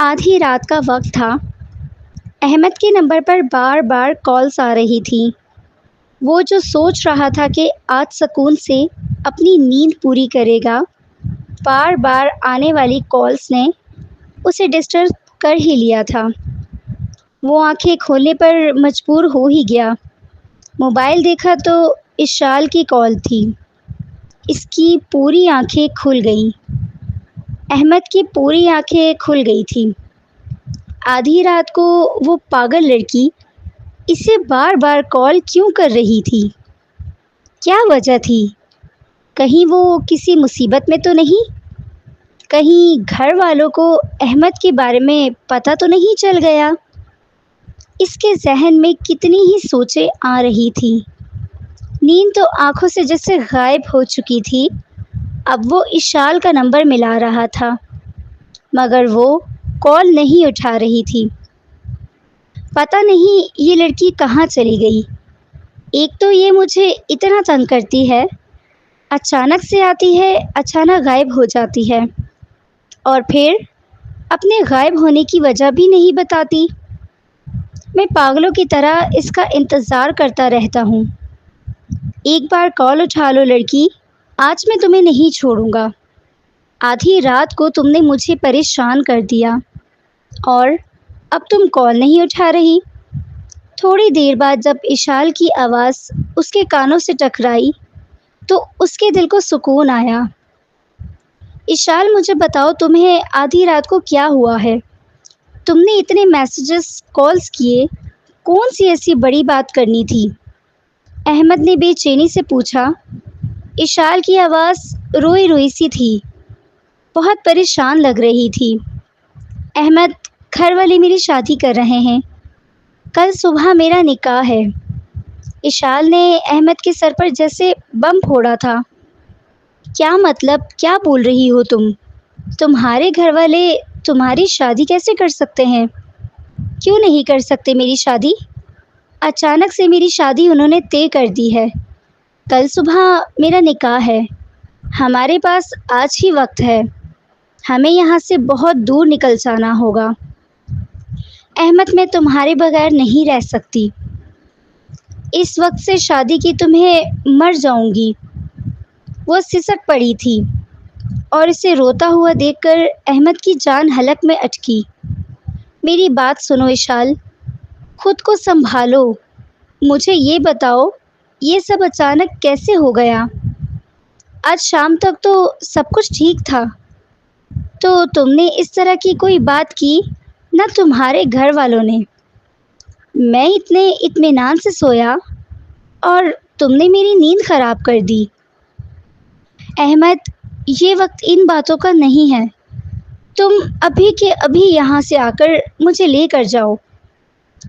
آدھی رات کا وقت تھا۔ احمد کے نمبر پر بار بار کالز آ رہی تھیں۔ وہ جو سوچ رہا تھا کہ آج سکون سے اپنی نیند پوری کرے گا، بار بار آنے والی کالز نے اسے ڈسٹرب کر ہی لیا تھا۔ وہ آنکھیں کھولنے پر مجبور ہو ہی گیا۔ موبائل دیکھا تو اشال کی کال تھی۔ اس کی پوری آنکھیں کھل گئیں۔ احمد کی پوری آنکھیں کھل گئی تھیں۔ آدھی رات کو وہ پاگل لڑکی اسے بار بار کال کیوں کر رہی تھی؟ کیا وجہ تھی؟ کہیں وہ کسی مصیبت میں تو نہیں؟ کہیں گھر والوں کو احمد کے بارے میں پتہ تو نہیں چل گیا؟ اس کے ذہن میں کتنی ہی سوچیں آ رہی تھیں۔ نیند تو آنکھوں سے جیسے غائب ہو چکی تھی۔ اب وہ اشال کا نمبر ملا رہا تھا، مگر وہ کال نہیں اٹھا رہی تھی۔ پتہ نہیں یہ لڑکی کہاں چلی گئی۔ ایک تو یہ مجھے اتنا تنگ کرتی ہے، اچانک سے آتی ہے، اچانک غائب ہو جاتی ہے، اور پھر اپنے غائب ہونے کی وجہ بھی نہیں بتاتی۔ میں پاگلوں کی طرح اس کا انتظار کرتا رہتا ہوں۔ ایک بار کال اٹھا لو لڑکی، آج میں تمہیں نہیں چھوڑوں گا۔ آدھی رات کو تم نے مجھے پریشان کر دیا اور اب تم کال نہیں اٹھا رہی۔ تھوڑی دیر بعد جب اشال کی آواز اس کے کانوں سے ٹکرائی تو اس کے دل کو سکون آیا۔ اشال، مجھے بتاؤ تمہیں آدھی رات کو کیا ہوا ہے؟ تم نے اتنے میسیجز، کالز کیے، کون سی ایسی بڑی بات کرنی تھی؟ احمد نے بے چینی سے پوچھا۔ اشال کی آواز روئی روئی سی تھی، بہت پریشان لگ رہی تھی۔ احمد، گھر والے میری شادی کر رہے ہیں، کل صبح میرا نکاح ہے۔ اشال نے احمد کے سر پر جیسے بم پھوڑا تھا۔ کیا مطلب؟ کیا بول رہی ہو تم؟ تمہارے گھر والے تمہاری شادی کیسے کر سکتے ہیں؟ کیوں نہیں کر سکتے میری شادی؟ اچانک سے میری شادی انہوں نے طے کر دی ہے۔ کل صبح میرا نکاح ہے۔ ہمارے پاس آج ہی وقت ہے، ہمیں یہاں سے بہت دور نکل جانا ہوگا۔ احمد، میں تمہارے بغیر نہیں رہ سکتی۔ اس وقت سے شادی کی تمہیں مر جاؤں گی۔ وہ سسک پڑی تھی اور اسے روتا ہوا دیکھ کر احمد کی جان حلق میں اٹکی۔ میری بات سنو اشال، خود کو سنبھالو۔ مجھے یہ بتاؤ، یہ سب اچانک کیسے ہو گیا؟ آج شام تک تو سب کچھ ٹھیک تھا۔ تو تم نے اس طرح کی کوئی بات کی نہ تمہارے گھر والوں نے؟ میں اتنے اطمینان سے سویا اور تم نے میری نیند خراب کر دی۔ احمد، یہ وقت ان باتوں کا نہیں ہے۔ تم ابھی کے ابھی یہاں سے آ کر مجھے لے کر جاؤ۔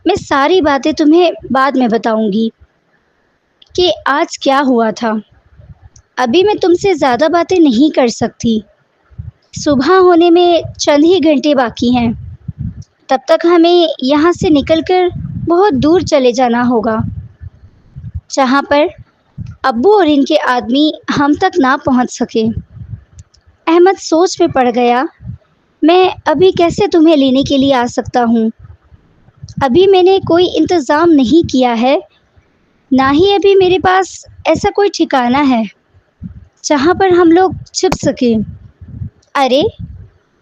میں ساری باتیں تمہیں بعد میں بتاؤں گی کہ آج کیا ہوا تھا۔ ابھی میں تم سے زیادہ باتیں نہیں کر سکتی۔ صبح ہونے میں چند ہی گھنٹے باقی ہیں، تب تک ہمیں یہاں سے نکل کر بہت دور چلے جانا ہوگا، جہاں پر ابو اور ان کے آدمی ہم تک نہ پہنچ سکے۔ احمد سوچ میں پڑ گیا۔ میں ابھی کیسے تمہیں لینے کے لیے آ سکتا ہوں؟ ابھی میں نے کوئی انتظام نہیں کیا ہے، نہ ہی ابھی میرے پاس ایسا کوئی ٹھکانہ ہے جہاں پر ہم لوگ چھپ سکیں۔ ارے،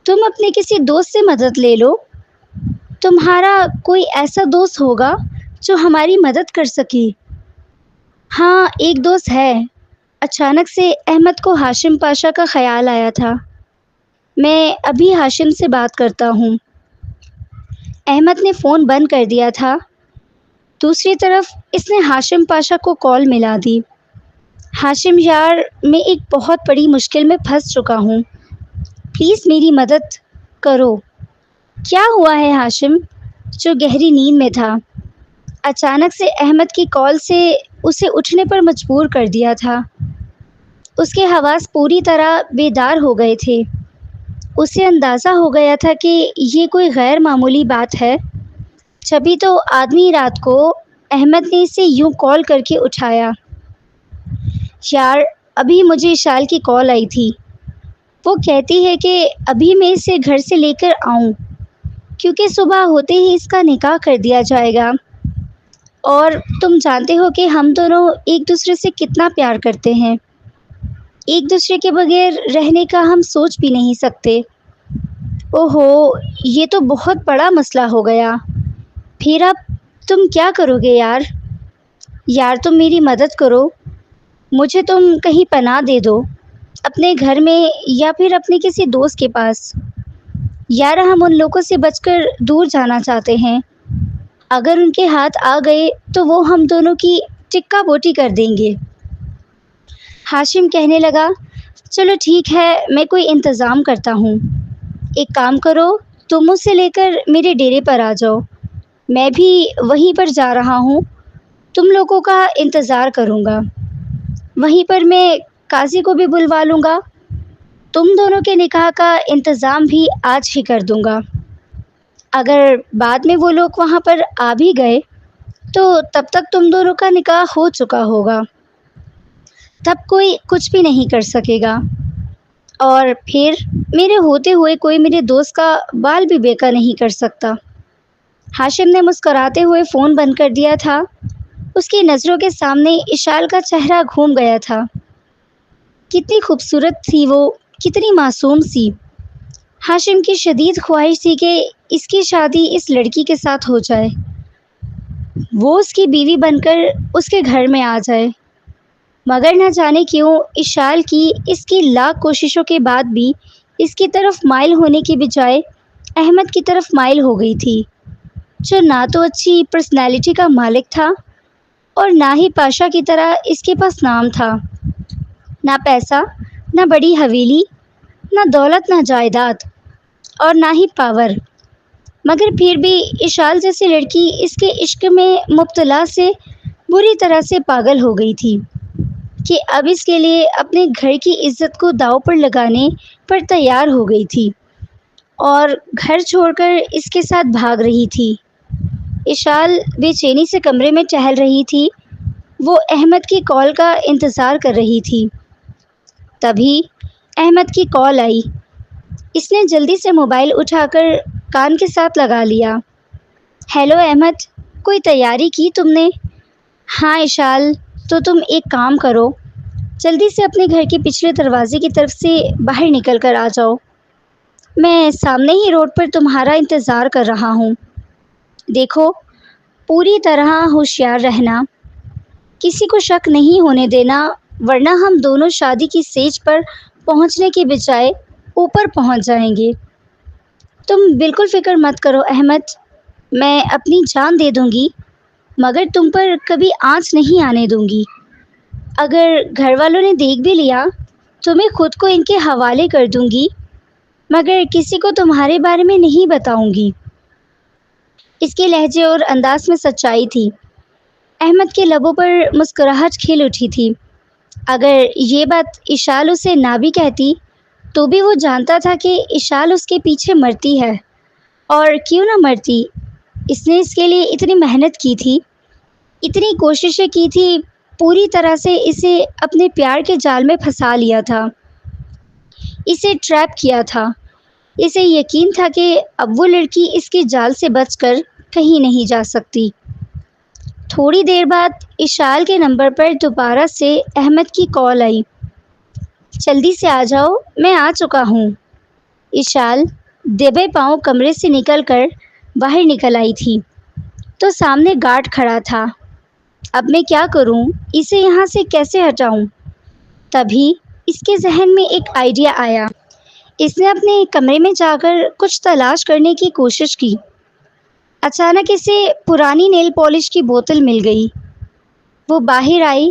تم اپنے کسی دوست سے مدد لے لو۔ تمہارا کوئی ایسا دوست ہوگا جو ہماری مدد کر سکے۔ ہاں، ایک دوست ہے۔ اچانک سے احمد کو ہاشم پاشا کا خیال آیا تھا۔ میں ابھی ہاشم سے بات کرتا ہوں۔ احمد نے فون بند کر دیا تھا۔ دوسری طرف اس نے ہاشم پاشا کو کال ملا دی۔ ہاشم یار، میں ایک بہت بڑی مشکل میں پھنس چکا ہوں، پلیز میری مدد کرو۔ کیا ہوا ہے ہاشم؟ جو گہری نیند میں تھا، اچانک سے احمد کی کال سے اسے اٹھنے پر مجبور کر دیا تھا۔ اس کے حواس پوری طرح بیدار ہو گئے تھے۔ اسے اندازہ ہو گیا تھا کہ یہ کوئی غیر معمولی بات ہے، جبھی تو آدمی رات کو احمد نے اسے یوں کال کر کے اٹھایا۔ یار، ابھی مجھے اشال کی کال آئی تھی۔ وہ کہتی ہے کہ ابھی میں اسے گھر سے لے کر آؤں۔ کیونکہ صبح ہوتے ہی اس کا نکاح کر دیا جائے گا، اور تم جانتے ہو کہ ہم دونوں ایک دوسرے سے کتنا پیار کرتے ہیں۔ ایک دوسرے کے بغیر رہنے کا ہم سوچ بھی نہیں سکتے۔ اوہو، یہ تو بہت بڑا مسئلہ ہو گیا۔ پھر اب تم کیا کرو گے یار؟ یار تم میری مدد کرو، مجھے تم کہیں پناہ دے دو، اپنے گھر میں یا پھر اپنے کسی دوست کے پاس۔ یار ہم ان لوگوں سے بچ کر دور جانا چاہتے ہیں، اگر ان کے ہاتھ آ گئے تو وہ ہم دونوں کی ٹکا بوٹی کر دیں گے۔ ہاشم کہنے لگا، چلو ٹھیک ہے، میں کوئی انتظام کرتا ہوں۔ ایک کام کرو، تم اسے لے کر میرے ڈیرے پر آ جاؤ، میں بھی وہیں پر جا رہا ہوں، تم لوگوں کا انتظار کروں گا۔ وہیں پر میں قاضی کو بھی بلوا لوں گا، تم دونوں کے نکاح کا انتظام بھی آج ہی کر دوں گا۔ اگر بعد میں وہ لوگ وہاں پر آ بھی گئے تو تب تک تم دونوں کا نکاح ہو چکا ہوگا، تب کوئی کچھ بھی نہیں کر سکے گا، اور پھر میرے ہوتے ہوئے کوئی میرے دوست کا بال بھی بیکا نہیں کر سکتا۔ ہاشم نے مسکراتے ہوئے فون بند کر دیا تھا۔ اس کی نظروں کے سامنے اشال کا چہرہ گھوم گیا تھا۔ کتنی خوبصورت تھی وہ، کتنی معصوم سی۔ ہاشم کی شدید خواہش تھی کہ اس کی شادی اس لڑکی کے ساتھ ہو جائے، وہ اس کی بیوی بن کر اس کے گھر میں آ جائے، مگر نہ جانے کیوں اشال کی اس کی لاکھ کوششوں کے بعد بھی اس کی طرف مائل ہونے کی بجائے احمد کی طرف مائل ہو گئی تھی، جو نہ تو اچھی پرسنالٹی کا مالک تھا اور نہ ہی پاشا کی طرح اس کے پاس نام تھا، نہ پیسہ، نہ بڑی حویلی، نہ دولت، نہ جائیداد، اور نہ ہی پاور، مگر پھر بھی اشال جیسی لڑکی اس کے عشق میں مبتلا سے بری طرح سے پاگل ہو گئی تھی کہ اب اس کے لیے اپنے گھر کی عزت کو داؤ پر لگانے پر تیار ہو گئی تھی اور گھر چھوڑ کر اس کے ساتھ بھاگ رہی تھی۔ اشال بے چینی سے کمرے میں ٹہل رہی تھی، وہ احمد کی کال کا انتظار کر رہی تھی۔ تبھی احمد کی کال آئی۔ اس نے جلدی سے موبائل اٹھا کر کان کے ساتھ لگا لیا۔ ہیلو احمد، کوئی تیاری کی تم نے؟ ہاں اشال، تو تم ایک کام کرو، جلدی سے اپنے گھر کے پچھلے دروازے کی طرف سے باہر نکل کر آ جاؤ، میں سامنے ہی روڈ پر تمہارا انتظار کر رہا ہوں۔ دیکھو، پوری طرح ہوشیار رہنا، کسی کو شک نہیں ہونے دینا، ورنہ ہم دونوں شادی کی سٹیج پر پہنچنے کے بجائے اوپر پہنچ جائیں گے۔ تم بالکل فکر مت کرو احمد، میں اپنی جان دے دوں گی، مگر تم پر کبھی آنچ نہیں آنے دوں گی۔ اگر گھر والوں نے دیکھ بھی لیا تو میں خود کو ان کے حوالے کر دوں گی، مگر کسی کو تمہارے بارے میں نہیں بتاؤں گی۔ اس کے لہجے اور انداز میں سچائی تھی۔ احمد کے لبوں پر مسکراہٹ کھل اٹھی تھی۔ اگر یہ بات اشال اسے نہ بھی کہتی تو بھی وہ جانتا تھا کہ اشال اس کے پیچھے مرتی ہے، اور کیوں نہ مرتی، اس نے اس کے لیے اتنی محنت کی تھی، اتنی کوششیں کی تھی، پوری طرح سے اسے اپنے پیار کے جال میں پھنسا لیا تھا، اسے ٹریپ کیا تھا۔ اسے یقین تھا کہ اب وہ لڑکی اس کے جال سے بچ کر کہیں نہیں جا سکتی۔ تھوڑی دیر بعد اشال کے نمبر پر دوبارہ سے احمد کی کال آئی۔ جلدی سے آ جاؤ، میں آ چکا ہوں۔ اشال دبے پاؤں کمرے سے نکل کر باہر نکل آئی تھی تو سامنے گارڈ کھڑا تھا۔ اب میں کیا کروں، اسے یہاں سے کیسے ہٹاؤں؟ تبھی اس کے ذہن میں ایک آئیڈیا آیا۔ اس نے اپنے کمرے میں جا کر کچھ تلاش کرنے کی کوشش کی۔ اچانک اسے پرانی نیل پالش کی بوتل مل گئی۔ وہ باہر آئی،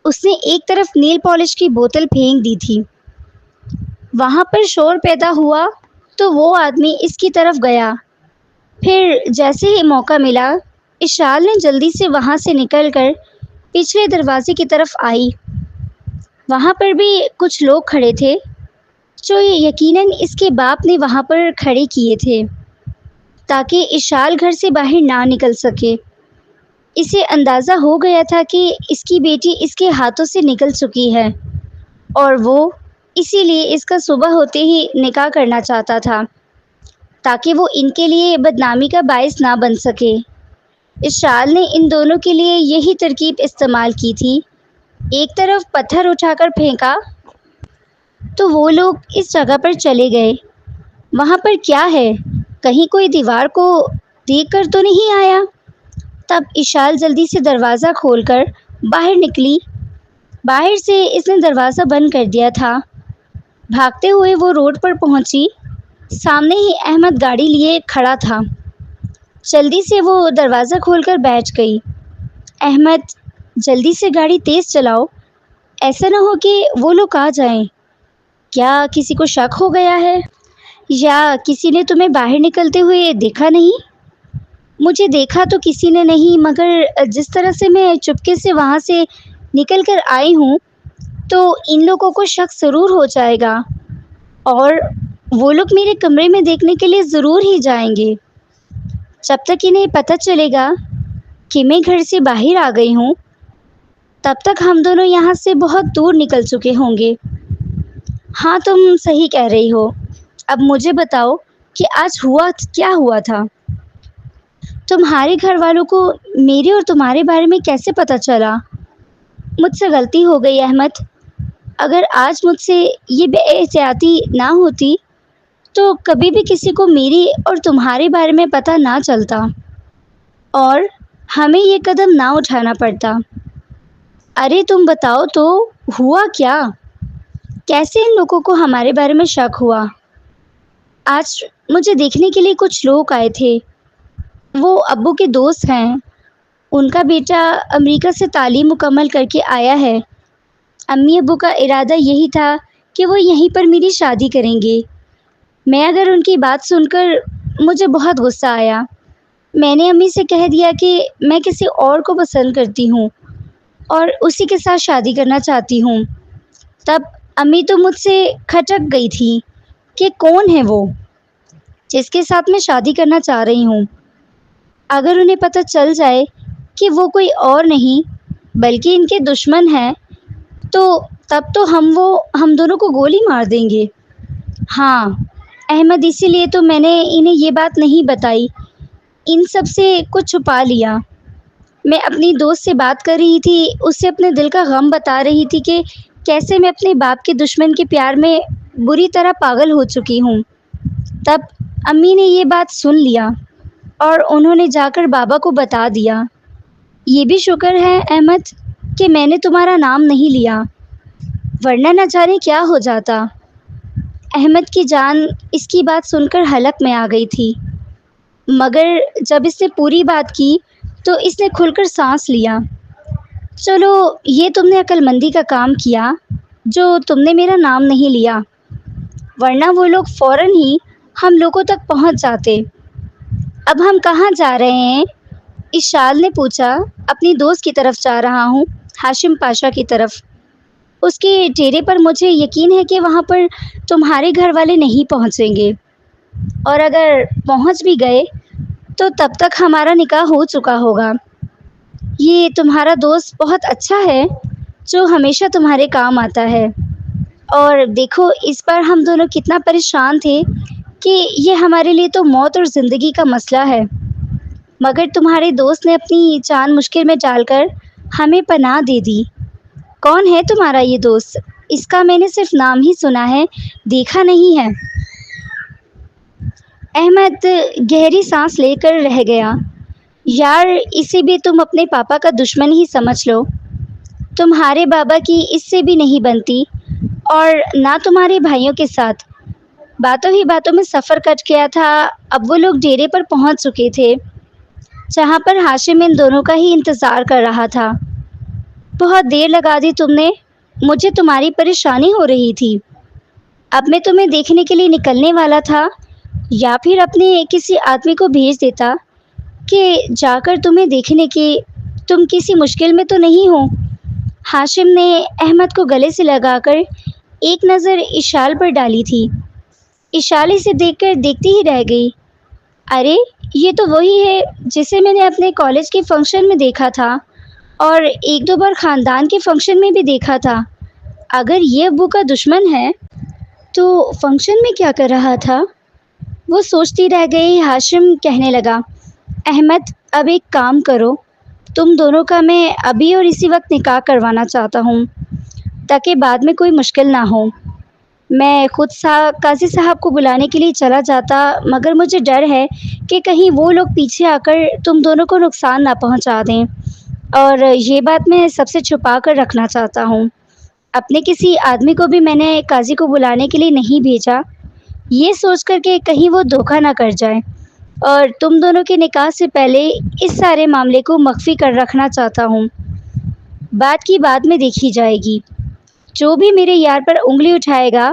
اس نے ایک طرف نیل پالش کی بوتل پھینک دی تھی۔ وہاں پر شور پیدا ہوا تو وہ آدمی اس کی طرف گیا۔ پھر جیسے ہی موقع ملا، اشال نے جلدی سے وہاں سے نکل کر پچھلے دروازے کی طرف آئی۔ وہاں پر بھی کچھ لوگ کھڑے تھے جو یقیناً اس کے باپ نے وہاں پر کھڑے کیے تھے تاکہ اشال گھر سے باہر نہ نکل سکے۔ اسے اندازہ ہو گیا تھا کہ اس کی بیٹی اس کے ہاتھوں سے نکل چکی ہے، اور وہ اسی لیے اس کا صبح ہوتے ہی نکاح کرنا چاہتا تھا تاکہ وہ ان کے لیے بدنامی کا باعث نہ بن سکے۔ اشال نے ان دونوں کے لیے یہی ترکیب استعمال کی تھی۔ ایک طرف پتھر اٹھا کر پھینکا تو وہ لوگ اس جگہ پر چلے گئے۔ وہاں پر کیا ہے؟ کہیں کوئی دیوار کو دیکھ کر تو نہیں آیا؟ تب اشال جلدی سے دروازہ کھول کر باہر نکلی۔ باہر سے اس نے دروازہ بند کر دیا تھا۔ بھاگتے ہوئے وہ روڈ پر پہنچی۔ سامنے ہی احمد گاڑی لیے کھڑا تھا۔ جلدی سے وہ دروازہ کھول کر بیٹھ گئی۔ احمد، جلدی سے گاڑی تیز چلاؤ، ایسا نہ ہو کہ وہ لوگ آ جائیں۔ کیا کسی کو شک ہو گیا ہے؟ یا کسی نے تمہیں باہر نکلتے ہوئے دیکھا نہیں؟ مجھے دیکھا تو کسی نے نہیں، مگر جس طرح سے میں چپکے سے وہاں سے نکل کر آئی ہوں تو ان لوگوں کو شک ضرور ہو جائے گا، اور وہ لوگ میرے کمرے میں دیکھنے کے لیے ضرور ہی جائیں گے۔ جب تک انہیں پتہ چلے گا کہ میں گھر سے باہر آ گئی ہوں، تب تک ہم دونوں یہاں سے بہت دور نکل چکے ہوں گے۔ ہاں، تم صحیح کہہ رہی ہو۔ اب مجھے بتاؤ کہ آج کیا ہوا تھا؟ تمہارے گھر والوں کو میرے اور تمہارے بارے میں کیسے پتہ چلا؟ مجھ سے غلطی ہو گئی احمد۔ اگر آج مجھ سے یہ بے احتیاطی نہ ہوتی تو کبھی بھی کسی کو میری اور تمہارے بارے میں پتہ نہ چلتا، اور ہمیں یہ قدم نہ اٹھانا پڑتا۔ ارے تم بتاؤ تو، ہوا کیا؟ کیسے ان لوگوں کو ہمارے بارے میں شک ہوا؟ آج مجھے دیکھنے کے لیے کچھ لوگ آئے تھے۔ وہ ابو کے دوست ہیں۔ ان کا بیٹا امریکہ سے تعلیم مکمل کر کے آیا ہے۔ امی ابو کا ارادہ یہی تھا کہ وہ یہیں پر میری شادی کریں گے۔ اگر ان کی بات سن کر مجھے بہت غصہ آیا۔ میں نے امی سے کہہ دیا کہ میں کسی اور کو پسند کرتی ہوں اور اسی کے ساتھ شادی کرنا چاہتی ہوں۔ تب امی تو مجھ سے کھٹک گئی تھی کہ کون ہے وہ جس کے ساتھ میں شادی کرنا چاہ رہی ہوں۔ اگر انہیں پتہ چل جائے کہ وہ کوئی اور نہیں بلکہ ان کے دشمن ہیں تو تب تو ہم دونوں کو گولی مار دیں گے۔ ہاں احمد، اسی لیے تو میں نے انہیں یہ بات نہیں بتائی، ان سب سے کچھ چھپا لیا۔ میں اپنی دوست سے بات کر رہی تھی، اسے اپنے دل کا غم بتا رہی تھی کہ کیسے میں اپنے باپ کے دشمن کے پیار میں بری طرح پاگل ہو چکی ہوں۔ تب امی نے یہ بات سن لیا اور انہوں نے جا کر بابا کو بتا دیا۔ یہ بھی شکر ہے احمد کہ میں نے تمہارا نام نہیں لیا، ورنہ نہ جانے کیا ہو جاتا۔ احمد کی جان اس کی بات سن کر حلق میں آ گئی تھی، مگر جب اس نے پوری بات کی تو اس نے کھل کر سانس لیا۔ چلو، یہ تم نے عقل مندی کا کام کیا جو تم نے میرا نام نہیں لیا، ورنہ وہ لوگ فوراً ہی ہم لوگوں تک پہنچ جاتے۔ اب ہم کہاں جا رہے ہیں؟ اشال نے پوچھا۔ اپنی دوست کی طرف جا رہا ہوں، ہاشم پاشا کی طرف۔ اس کے ڈیرے پر مجھے یقین ہے کہ وہاں پر تمہارے گھر والے نہیں پہنچیں گے، اور اگر پہنچ بھی گئے تو تب تک ہمارا نکاح ہو چکا ہوگا۔ یہ تمہارا دوست بہت اچھا ہے جو ہمیشہ تمہارے کام آتا ہے، اور دیکھو اس بار ہم دونوں کتنا پریشان تھے کہ یہ ہمارے لیے تو موت اور زندگی کا مسئلہ ہے، مگر تمہارے دوست نے اپنی جان مشکل میں ڈال کر ہمیں پناہ دے دی۔ کون ہے تمہارا یہ دوست؟ اس کا میں نے صرف نام ہی سنا ہے، دیکھا نہیں ہے۔ احمد گہری سانس لے کر رہ گیا۔ یار، اسے بھی تم اپنے پاپا کا دشمن ہی سمجھ لو۔ تمہارے بابا کی اس سے بھی نہیں بنتی، اور نہ تمہارے بھائیوں کے ساتھ۔ باتوں ہی باتوں میں سفر کٹ گیا تھا۔ اب وہ لوگ ڈیرے پر پہنچ چکے تھے جہاں پر ہاشم ان دونوں کا ہی انتظار کر رہا تھا۔ بہت دیر لگا دی تم نے، مجھے تمہاری پریشانی ہو رہی تھی۔ اب میں تمہیں دیکھنے کے لیے نکلنے والا تھا، یا پھر اپنے کسی آدمی کو بھیج دیتا کہ جا کر تمہیں دیکھنے کے تم کسی مشکل میں تو نہیں ہو۔ ہاشم نے احمد کو گلے سے لگا کر ایک نظر اشال پر ڈالی تھی۔ اشال اسے دیکھ کر دیکھتی ہی رہ گئی۔ ارے یہ تو وہی ہے جسے میں نے اپنے کالج کے فنکشن میں دیکھا تھا، اور ایک دو بار خاندان کے فنکشن میں بھی دیکھا تھا۔ اگر یہ ابو کا دشمن ہے تو فنکشن میں کیا کر رہا تھا؟ وہ سوچتی رہ گئی۔ ہاشم کہنے لگا، احمد اب ایک کام کرو، تم دونوں کا میں ابھی اور اسی وقت نکاح کروانا چاہتا ہوں تاکہ بعد میں کوئی مشکل نہ ہو۔ میں خود قاضی صاحب کو بلانے کے لیے چلا جاتا، مگر مجھے ڈر ہے کہ کہیں وہ لوگ پیچھے آ کر تم دونوں کو نقصان نہ پہنچا دیں، اور یہ بات میں سب سے چھپا کر رکھنا چاہتا ہوں۔ اپنے کسی آدمی کو بھی میں نے قاضی کو بلانے کے لیے نہیں بھیجا، یہ سوچ کر کہ کہیں وہ دھوکہ نہ کر جائے، اور تم دونوں کے نکاح سے پہلے اس سارے معاملے کو مخفی کر رکھنا چاہتا ہوں۔ بات کی بعد میں دیکھی جائے گی، جو بھی میرے یار پر انگلی اٹھائے گا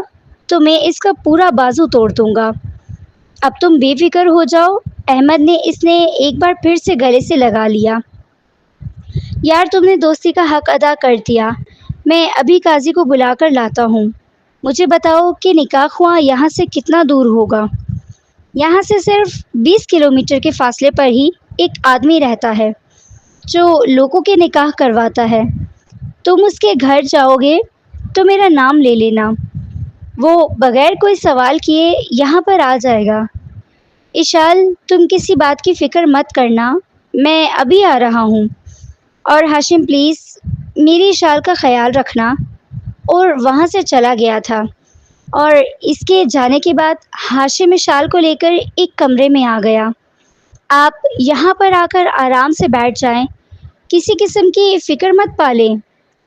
تو میں اس کا پورا بازو توڑ دوں گا۔ اب تم بے فکر ہو جاؤ۔ احمد نے اس نے ایک بار پھر سے گلے سے لگا لیا۔ یار تم نے دوستی کا حق ادا کر دیا، میں ابھی قاضی کو بلا کر لاتا ہوں۔ مجھے بتاؤ کہ نکاح خواہ یہاں سے کتنا دور ہوگا؟ یہاں سے صرف 20 کلومیٹر کے فاصلے پر ہی ایک آدمی رہتا ہے جو لوگوں کے نکاح کرواتا ہے۔ تم اس کے گھر جاؤ گے تو میرا نام لے لینا، وہ بغیر کوئی سوال کیے یہاں پر آ جائے گا۔ اشال تم کسی بات کی فکر مت کرنا، میں ابھی آ رہا ہوں۔ اور ہاشم پلیز میری اشال کا خیال رکھنا۔ اور وہاں سے چلا گیا تھا، اور اس کے جانے کے بعد ہاشم اشال کو لے کر ایک کمرے میں آ گیا۔ آپ یہاں پر آ کر آرام سے بیٹھ جائیں، کسی قسم کی فکر مت پالیں۔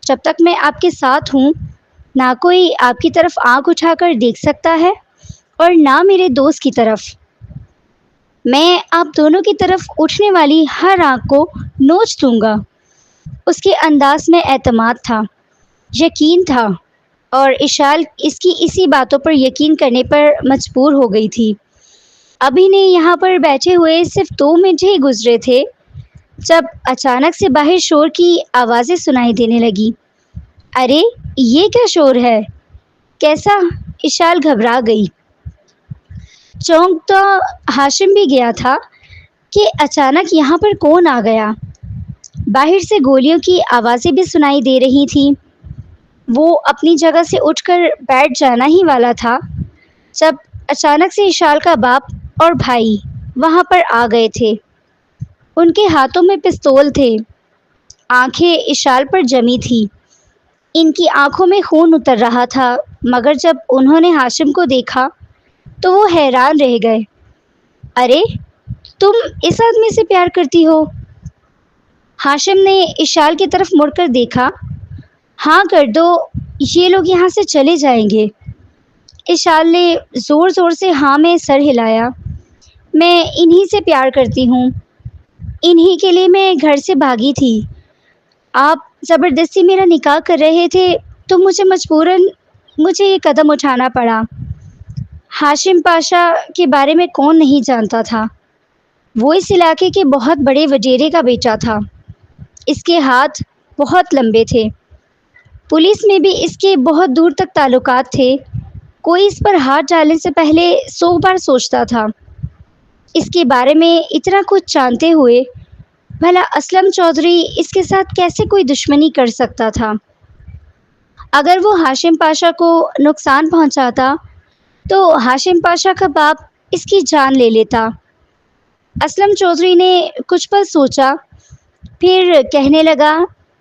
جب تک میں آپ کے ساتھ ہوں نہ کوئی آپ کی طرف آنکھ اٹھا کر دیکھ سکتا ہے اور نہ میرے دوست کی طرف۔ میں آپ دونوں کی طرف اٹھنے والی ہر آنکھ کو نوچ دوں گا۔ اس کے انداز میں اعتماد تھا، یقین تھا، اور اشال اس کی اسی باتوں پر یقین کرنے پر مجبور ہو گئی تھی۔ ابھی نے یہاں پر بیٹھے ہوئے صرف 2 منٹ ہی گزرے تھے جب اچانک سے باہر شور کی آوازیں سنائی دینے لگی۔ ارے یہ کیا شور ہے؟ کیسا؟ اشال گھبرا گئی۔ چونک تو ہاشم بھی گیا تھا کہ اچانک یہاں پر کون آ گیا۔ باہر سے گولیوں کی آوازیں بھی سنائی دے رہی تھیں۔ وہ اپنی جگہ سے اٹھ کر بیٹھ جانا ہی والا تھا جب اچانک سے اشال کا باپ اور بھائی وہاں پر آ گئے تھے۔ ان کے ہاتھوں میں پستول تھے، آنکھیں اشال پر جمی تھی، ان کی آنکھوں میں خون اتر رہا تھا، مگر جب انہوں نے ہاشم کو دیکھا تو وہ حیران رہ گئے۔ ارے تم اس آدمی سے پیار کرتی ہو؟ ہاشم نے اشال کی طرف مڑ کر دیکھا۔ ہاں کر دو، یہ لوگ یہاں سے چلے جائیں گے۔ اشال نے زور زور سے ہاں میں سر ہلایا۔ میں انہی سے پیار کرتی ہوں، انہی کے لیے میں گھر سے بھاگی تھی۔ آپ زبردستی میرا نکاح کر رہے تھے تو مجھے یہ قدم اٹھانا پڑا۔ ہاشم پاشا کے بارے میں کون نہیں جانتا تھا؟ وہ اس علاقے کے بہت بڑے وڈیرے کا بیٹا تھا۔ اس کے ہاتھ بہت لمبے تھے، پولیس میں بھی اس کے بہت دور تک تعلقات تھے۔ کوئی اس پر ہاتھ ڈالنے سے پہلے 100 بار سوچتا تھا۔ اس کے بارے میں اتنا کچھ جانتے ہوئے بھلا اسلم چودھری اس کے ساتھ کیسے کوئی دشمنی کر سکتا تھا؟ اگر وہ ہاشم پاشا کو نقصان پہنچاتا تو ہاشم پاشا کا باپ اس کی جان لے لیتا۔ اسلم چودھری نے کچھ پل سوچا، پھر کہنے لگا،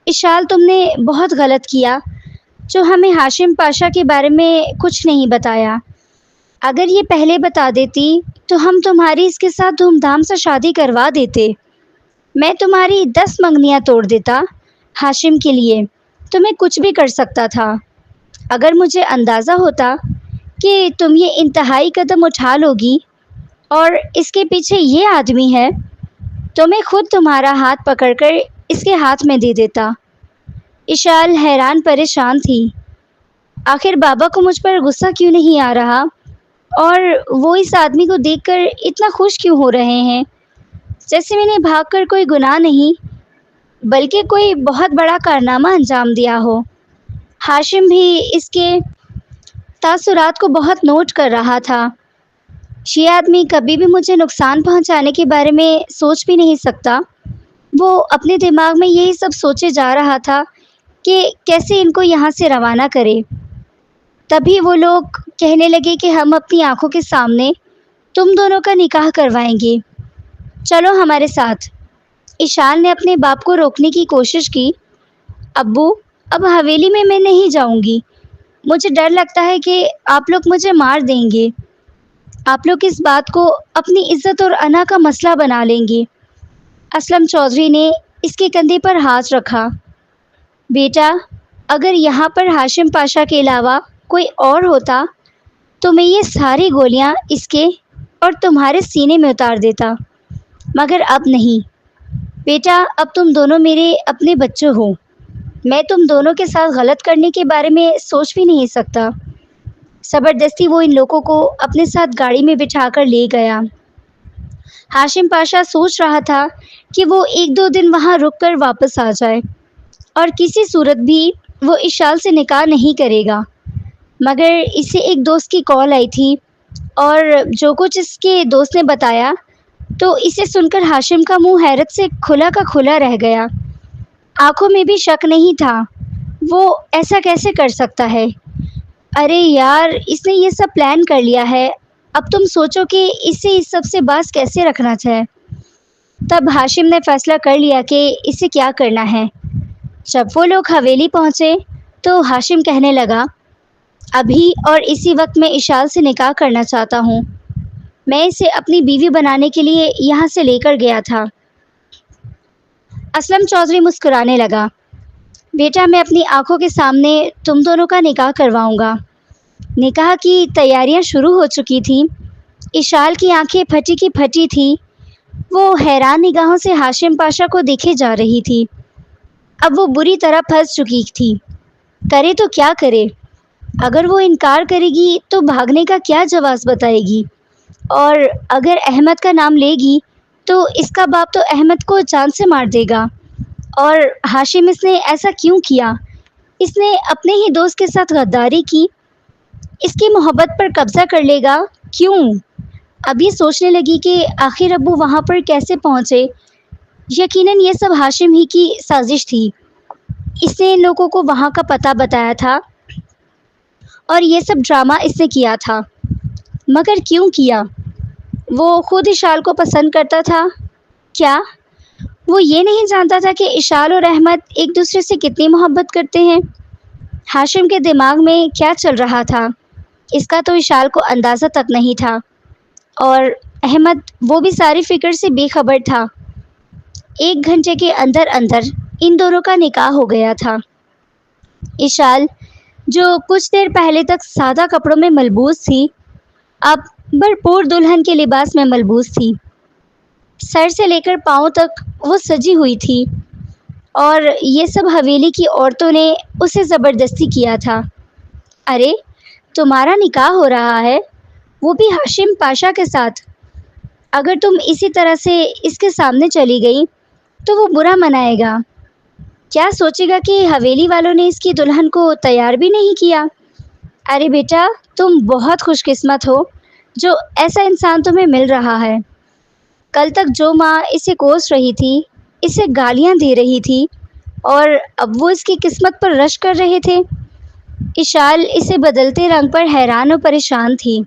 اشال تم نے بہت غلط کیا جو ہمیں ہاشم پاشا کے بارے میں کچھ نہیں بتایا۔ اگر یہ پہلے بتا دیتی تو ہم تمہاری اس کے ساتھ دھوم دھام سے شادی کروا دیتے۔ میں تمہاری 10 منگنیاں توڑ دیتا ہاشم کے لیے، تو میں کچھ بھی کر سکتا تھا۔ اگر مجھے اندازہ ہوتا کہ تم یہ انتہائی قدم اٹھا لوگی اور اس کے پیچھے یہ آدمی ہے تو میں خود تمہارا ہاتھ پکڑ کر اس کے ہاتھ میں دے دیتا۔ اشال حیران پریشان تھی۔ آخر بابا کو مجھ پر غصہ کیوں نہیں آ رہا، اور وہ اس آدمی کو دیکھ کر اتنا خوش کیوں ہو رہے ہیں، جیسے میں نے بھاگ کر کوئی گناہ نہیں بلکہ کوئی بہت بڑا کارنامہ انجام دیا ہو۔ ہاشم بھی اس کے تاثرات کو بہت نوٹ کر رہا تھا۔ یہ آدمی کبھی بھی مجھے نقصان پہنچانے کے بارے میں سوچ بھی نہیں سکتا۔ وہ اپنے دماغ میں یہی سب سوچے جا رہا تھا کہ کیسے ان کو یہاں سے روانہ کرے۔ تبھی وہ لوگ کہنے لگے کہ ہم اپنی آنکھوں کے سامنے تم دونوں کا نکاح کروائیں گے، چلو ہمارے ساتھ۔ ایشال نے اپنے باپ کو روکنے کی کوشش کی۔ ابو، اب حویلی میں نہیں جاؤں گی، مجھے ڈر لگتا ہے کہ آپ لوگ مجھے مار دیں گے، آپ لوگ اس بات کو اپنی عزت اور انا کا مسئلہ بنا لیں گے۔ اسلم چودھری نے اس کے کندھے پر ہاتھ رکھا۔ بیٹا، اگر یہاں پر ہاشم پاشا کے علاوہ کوئی اور ہوتا تو میں یہ ساری گولیاں اس کے اور تمہارے سینے میں اتار دیتا، مگر اب نہیں۔ بیٹا، اب تم دونوں میرے اپنے بچے ہو، میں تم دونوں کے ساتھ غلط کرنے کے بارے میں سوچ بھی نہیں سکتا۔ زبردستی وہ ان لوگوں کو اپنے ساتھ گاڑی میں بٹھا کر لے گیا۔ ہاشم پاشا سوچ رہا تھا کہ وہ 1-2 دن وہاں رک کر واپس آ جائے اور کسی صورت بھی وہ ایشال سے نکاح نہیں کرے گا، مگر اسے ایک دوست کی کال آئی تھی اور جو کچھ اس کے دوست نے بتایا تو اسے سن کر ہاشم کا منہ حیرت سے کھلا کا کھلا رہ گیا۔ آنکھوں میں بھی شک نہیں تھا، وہ ایسا کیسے کر سکتا ہے؟ ارے یار، اس نے یہ سب پلان کر لیا ہے، اب تم سوچو کہ اسے اس سب سے باز کیسے رکھنا چاہے۔ تب ہاشم نے فیصلہ کر لیا کہ اسے کیا کرنا ہے۔ جب وہ لوگ حویلی پہنچے تو ہاشم کہنے لگا، ابھی اور اسی وقت میں ایشال سے نکاح کرنا چاہتا ہوں، میں اسے اپنی بیوی بنانے کے لیے یہاں سے لے کر گیا تھا۔ اسلم چودھری مسکرانے لگا۔ بیٹا، میں اپنی آنکھوں کے سامنے تم دونوں کا نکاح کرواؤں گا۔ نکاح کی تیاریاں شروع ہو چکی تھیں۔ ایشال کی آنکھیں پھٹی کی پھٹی تھی، وہ حیران نگاہوں سے ہاشم پاشا کو دیکھے جا رہی تھی۔ اب وہ بری طرح پھنس چکی تھی، کرے تو کیا کرے؟ اگر وہ انکار کرے گی تو بھاگنے کا کیا جواز بتائے گی، اور اگر احمد کا نام لے گی تو اس کا باپ تو احمد کو جان سے مار دے گا۔ اور ہاشم، اس نے ایسا کیوں کیا؟ اس نے اپنے ہی دوست کے ساتھ غداری کی، اس کی محبت پر قبضہ کر لے گا، کیوں؟ اب یہ سوچنے لگی کہ آخر ابو وہاں پر کیسے پہنچے۔ یقیناً یہ سب ہاشم ہی کی سازش تھی، اس نے ان لوگوں کو وہاں کا پتہ بتایا تھا اور یہ سب ڈرامہ اس نے کیا تھا۔ مگر کیوں کیا؟ وہ خود ایشال کو پسند کرتا تھا کیا؟ وہ یہ نہیں جانتا تھا کہ ایشال اور احمد ایک دوسرے سے کتنی محبت کرتے ہیں؟ ہاشم کے دماغ میں کیا چل رہا تھا اس کا تو ایشال کو اندازہ تک نہیں تھا، اور احمد وہ بھی ساری فکر سے بے خبر تھا۔ 1 گھنٹے کے اندر اندر ان دونوں کا نکاح ہو گیا تھا۔ ایشال، جو کچھ دیر پہلے تک سادہ کپڑوں میں ملبوس تھی، اب بھرپور دلہن کے لباس میں ملبوس تھی۔ سر سے لے کر پاؤں تک وہ سجی ہوئی تھی، اور یہ سب حویلی کی عورتوں نے اسے زبردستی کیا تھا۔ ارے، تمہارا نکاح ہو رہا ہے، وہ بھی ہاشم پاشا کے ساتھ۔ اگر تم اسی طرح سے اس کے سامنے چلی گئی تو وہ برا منائے گا، کیا سوچے گا کہ حویلی والوں نے اس کی دلہن کو تیار بھی نہیں کیا۔ ارے بیٹا، تم بہت خوش قسمت ہو جو ایسا انسان تمہیں مل رہا ہے۔ کل تک جو ماں اسے کوس رہی تھی، اسے گالیاں دے رہی تھی، اور اب وہ اس کی قسمت پر رشک کر رہے تھے۔ ایشال اسے بدلتے رنگ پر حیران و پریشان تھی۔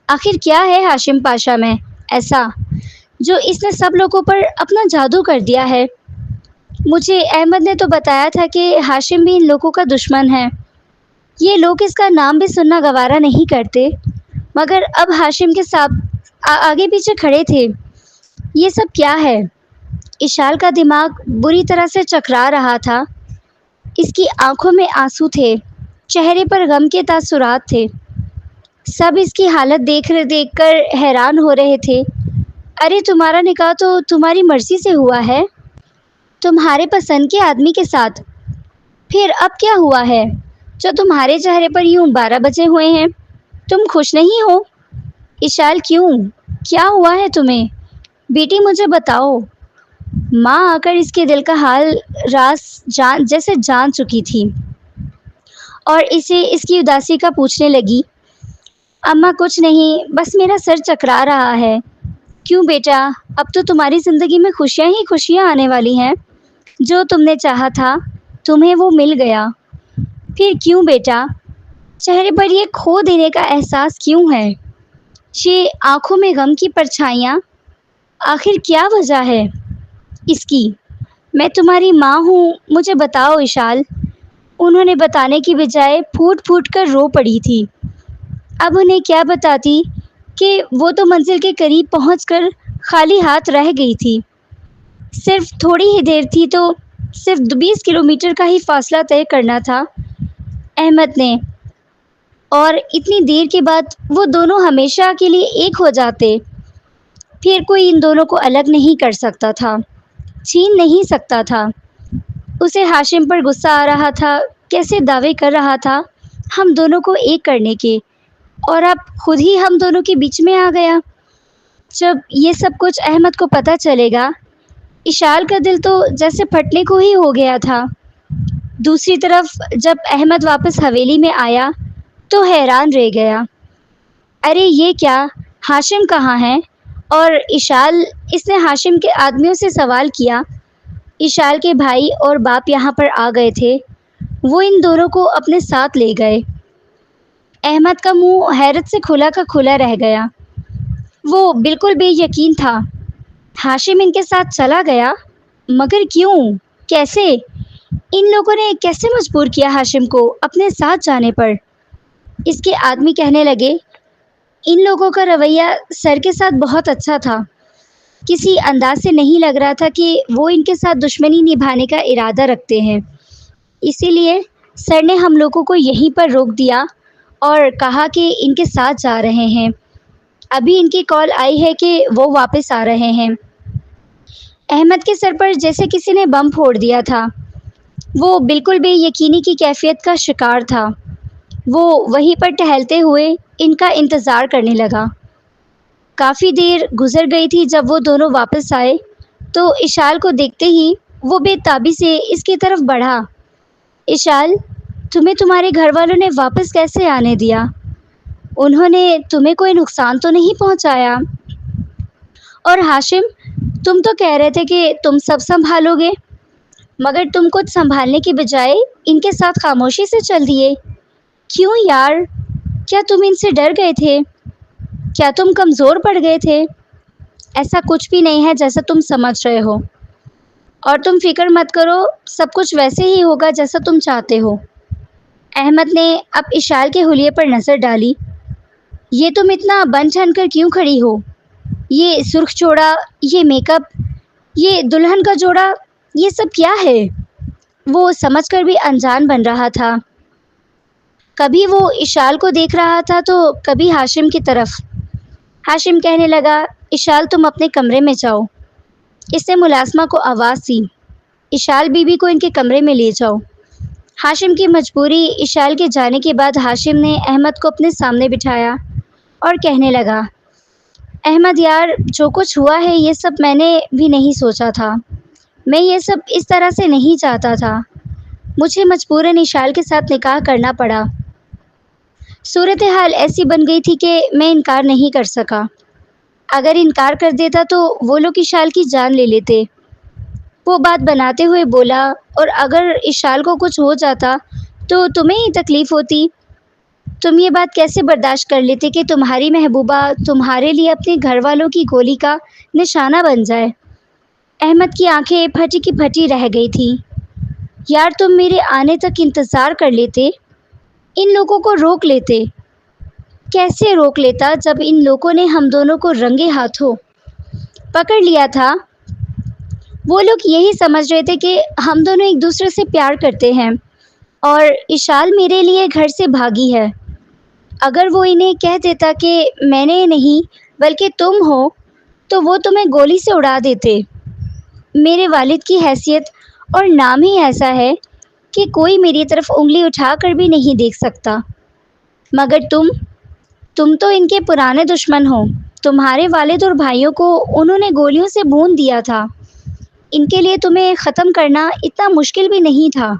آخر کیا ہے ہاشم پاشا میں ایسا جو اس نے سب لوگوں پر اپنا جادو کر دیا ہے؟ مجھے احمد نے تو بتایا تھا کہ ہاشم بھی ان لوگوں کا دشمن ہے، یہ لوگ اس کا نام بھی سننا گوارا نہیں کرتے، مگر اب ہاشم کے ساتھ آگے پیچھے کھڑے تھے۔ یہ سب کیا ہے؟ ایشال کا دماغ بری طرح سے چکرا رہا تھا، اس کی آنکھوں میں آنسو تھے، چہرے پر غم کے تاثرات تھے۔ سب اس کی حالت دیکھ کر حیران ہو رہے تھے۔ ارے، تمہارا نکاح تو تمہاری مرضی سے ہوا ہے، تمہارے پسند کے آدمی کے ساتھ، پھر اب کیا ہوا ہے جو تمہارے چہرے پر یوں 12 بجے ہوئے ہیں؟ تم خوش نہیں ہو؟ ایشال، کیوں؟ کیا ہوا ہے تمہیں؟ بیٹی مجھے بتاؤ۔ ماں آ کر اس کے دل کا حال جیسے جان چکی تھی، اور اسے اس کی اداسی کا پوچھنے لگی۔ اماں کچھ نہیں، بس میرا سر چکرا رہا ہے۔ کیوں بیٹا؟ اب تو تمہاری زندگی میں خوشیاں ہی خوشیاں آنے والی ہیں، جو تم نے چاہا تھا تمہیں وہ مل گیا، پھر کیوں بیٹا؟ چہرے پر یہ کھو دینے کا احساس کیوں ہے؟ یہ آنکھوں میں غم کی پرچھائیاں، آخر کیا وجہ ہے اس کی؟ میں تمہاری ماں ہوں، مجھے بتاؤ اشال۔ انہوں نے بتانے کی بجائے پھوٹ پھوٹ کر رو پڑی تھی۔ اب انہیں کیا بتاتی کہ وہ تو منزل کے قریب پہنچ کر خالی ہاتھ رہ گئی تھی۔ صرف تھوڑی ہی دیر تھی تو صرف 20 کلومیٹر کا ہی فاصلہ طے کرنا تھا احمد نے، اور اتنی دیر کے بعد وہ دونوں ہمیشہ کے لیے ایک ہو جاتے۔ پھر کوئی ان دونوں کو الگ نہیں کر سکتا تھا، چھین نہیں سکتا تھا۔ اسے ہاشم پر غصہ آ رہا تھا، کیسے دعوے کر رہا تھا ہم دونوں کو ایک کرنے کے، اور اب خود ہی ہم دونوں کے بیچ میں آ گیا۔ جب یہ سب کچھ احمد کو پتہ چلے گا، اشال کا دل تو جیسے پھٹنے کو ہی ہو گیا تھا۔ دوسری طرف جب احمد واپس حویلی میں آیا تو حیران رہ گیا۔ ارے یہ کیا، ہاشم کہاں ہے؟ اور اشال، اس نے ہاشم کے آدمیوں سے سوال کیا۔ اشال کے بھائی اور باپ یہاں پر آ گئے تھے، وہ ان دونوں کو اپنے ساتھ لے گئے۔ احمد کا منہ حیرت سے کھلا کا کھلا رہ گیا۔ وہ بالکل بے یقین تھا۔ ہاشم ان کے ساتھ چلا گیا؟ مگر کیوں؟ کیسے؟ ان لوگوں نے کیسے مجبور کیا ہاشم کو اپنے ساتھ جانے پر؟ اس کے آدمی کہنے لگے، ان لوگوں کا رویہ سر کے ساتھ بہت اچھا تھا۔ کسی انداز سے نہیں لگ رہا تھا کہ وہ ان کے ساتھ دشمنی نبھانے کا ارادہ رکھتے ہیں۔ اسی لیے سر نے ہم لوگوں کو یہیں پر روک دیا اور کہا کہ ان کے ساتھ جا رہے ہیں۔ ابھی ان کی کال آئی ہے کہ وہ واپس آ رہے ہیں۔ احمد کے سر پر جیسے کسی نے بم پھوڑ دیا تھا۔ وہ بالکل بے یقینی کی کیفیت کا شکار تھا۔ وہ وہیں پر ٹہلتے ہوئے ان کا انتظار کرنے لگا۔ کافی دیر گزر گئی تھی جب وہ دونوں واپس آئے تو اشال کو دیکھتے ہی وہ بے تابی سے اس کی طرف بڑھا۔ اشال، تمہیں تمہارے گھر والوں نے واپس کیسے آنے دیا؟ انہوں نے تمہیں کوئی نقصان تو نہیں پہنچایا؟ اور ہاشم، تم تو کہہ رہے تھے کہ تم سب سنبھالو گے، مگر تم کچھ سنبھالنے کی بجائے ان کے ساتھ خاموشی سے چل دیے۔ کیوں یار؟ کیا تم ان سے ڈر گئے تھے؟ کیا تم کمزور پڑ گئے تھے؟ ایسا کچھ بھی نہیں ہے جیسا تم سمجھ رہے ہو، اور تم فکر مت کرو، سب کچھ ویسے ہی ہوگا جیسا تم چاہتے ہو۔ احمد نے اب اشال کے حلیے پر نظر ڈالی۔ یہ تم اتنا بن ٹھن کر کیوں کھڑی ہو؟ یہ سرخ چوڑا، یہ میک اپ، یہ دلہن کا جوڑا، یہ سب کیا ہے؟ وہ سمجھ کر بھی انجان بن رہا تھا۔ کبھی وہ اشال کو دیکھ رہا تھا تو کبھی ہاشم کی طرف۔ ہاشم کہنے لگا، اشال تم اپنے کمرے میں جاؤ۔ اس نے ملازمہ کو آواز دی، اشال بی بی کو ان کے کمرے میں لے جاؤ۔ ہاشم کی مجبوری اشال کے جانے کے بعد ہاشم نے احمد کو اپنے سامنے بٹھایا اور کہنے لگا، احمد یار، جو کچھ ہوا ہے یہ سب میں نے بھی نہیں سوچا تھا۔ میں یہ سب اس طرح سے نہیں چاہتا تھا۔ مجھے مجبوراً اشال کے ساتھ نکاح کرنا پڑا۔ صورتحال ایسی بن گئی تھی کہ میں انکار نہیں کر سکا۔ اگر انکار کر دیتا تو وہ لوگ اشال کی جان لے لیتے۔ وہ بات بناتے ہوئے بولا، اور اگر اشال کو کچھ ہو جاتا تو تمہیں ہی تکلیف ہوتی۔ تم یہ بات کیسے برداشت کر لیتے کہ تمہاری محبوبہ تمہارے لیے اپنے گھر والوں کی گولی کا نشانہ بن جائے؟ احمد کی آنکھیں پھٹی کی پھٹی رہ گئی تھیں۔ یار تم میرے آنے تک انتظار کر لیتے، ان لوگوں کو روک لیتے۔ کیسے روک لیتا جب ان لوگوں نے ہم دونوں کو رنگے ہاتھوں پکڑ لیا تھا؟ وہ لوگ یہی سمجھ رہے تھے کہ ہم دونوں ایک دوسرے سے پیار کرتے ہیں، اور اشال میرے لیے گھر سے بھاگی ہے۔ اگر وہ انہیں کہہ دیتا کہ میں نے نہیں بلکہ تم ہو تو وہ تمہیں گولی سے اڑا دیتے۔ میرے والد کی حیثیت اور نام ہی ایسا ہے کہ کوئی میری طرف انگلی اٹھا کر بھی نہیں دیکھ سکتا۔ مگر تم تو ان کے پرانے دشمن ہو۔ تمہارے والد اور بھائیوں کو انہوں نے گولیوں سے بھون دیا تھا۔ ان کے لیے تمہیں ختم کرنا اتنا مشکل بھی نہیں تھا۔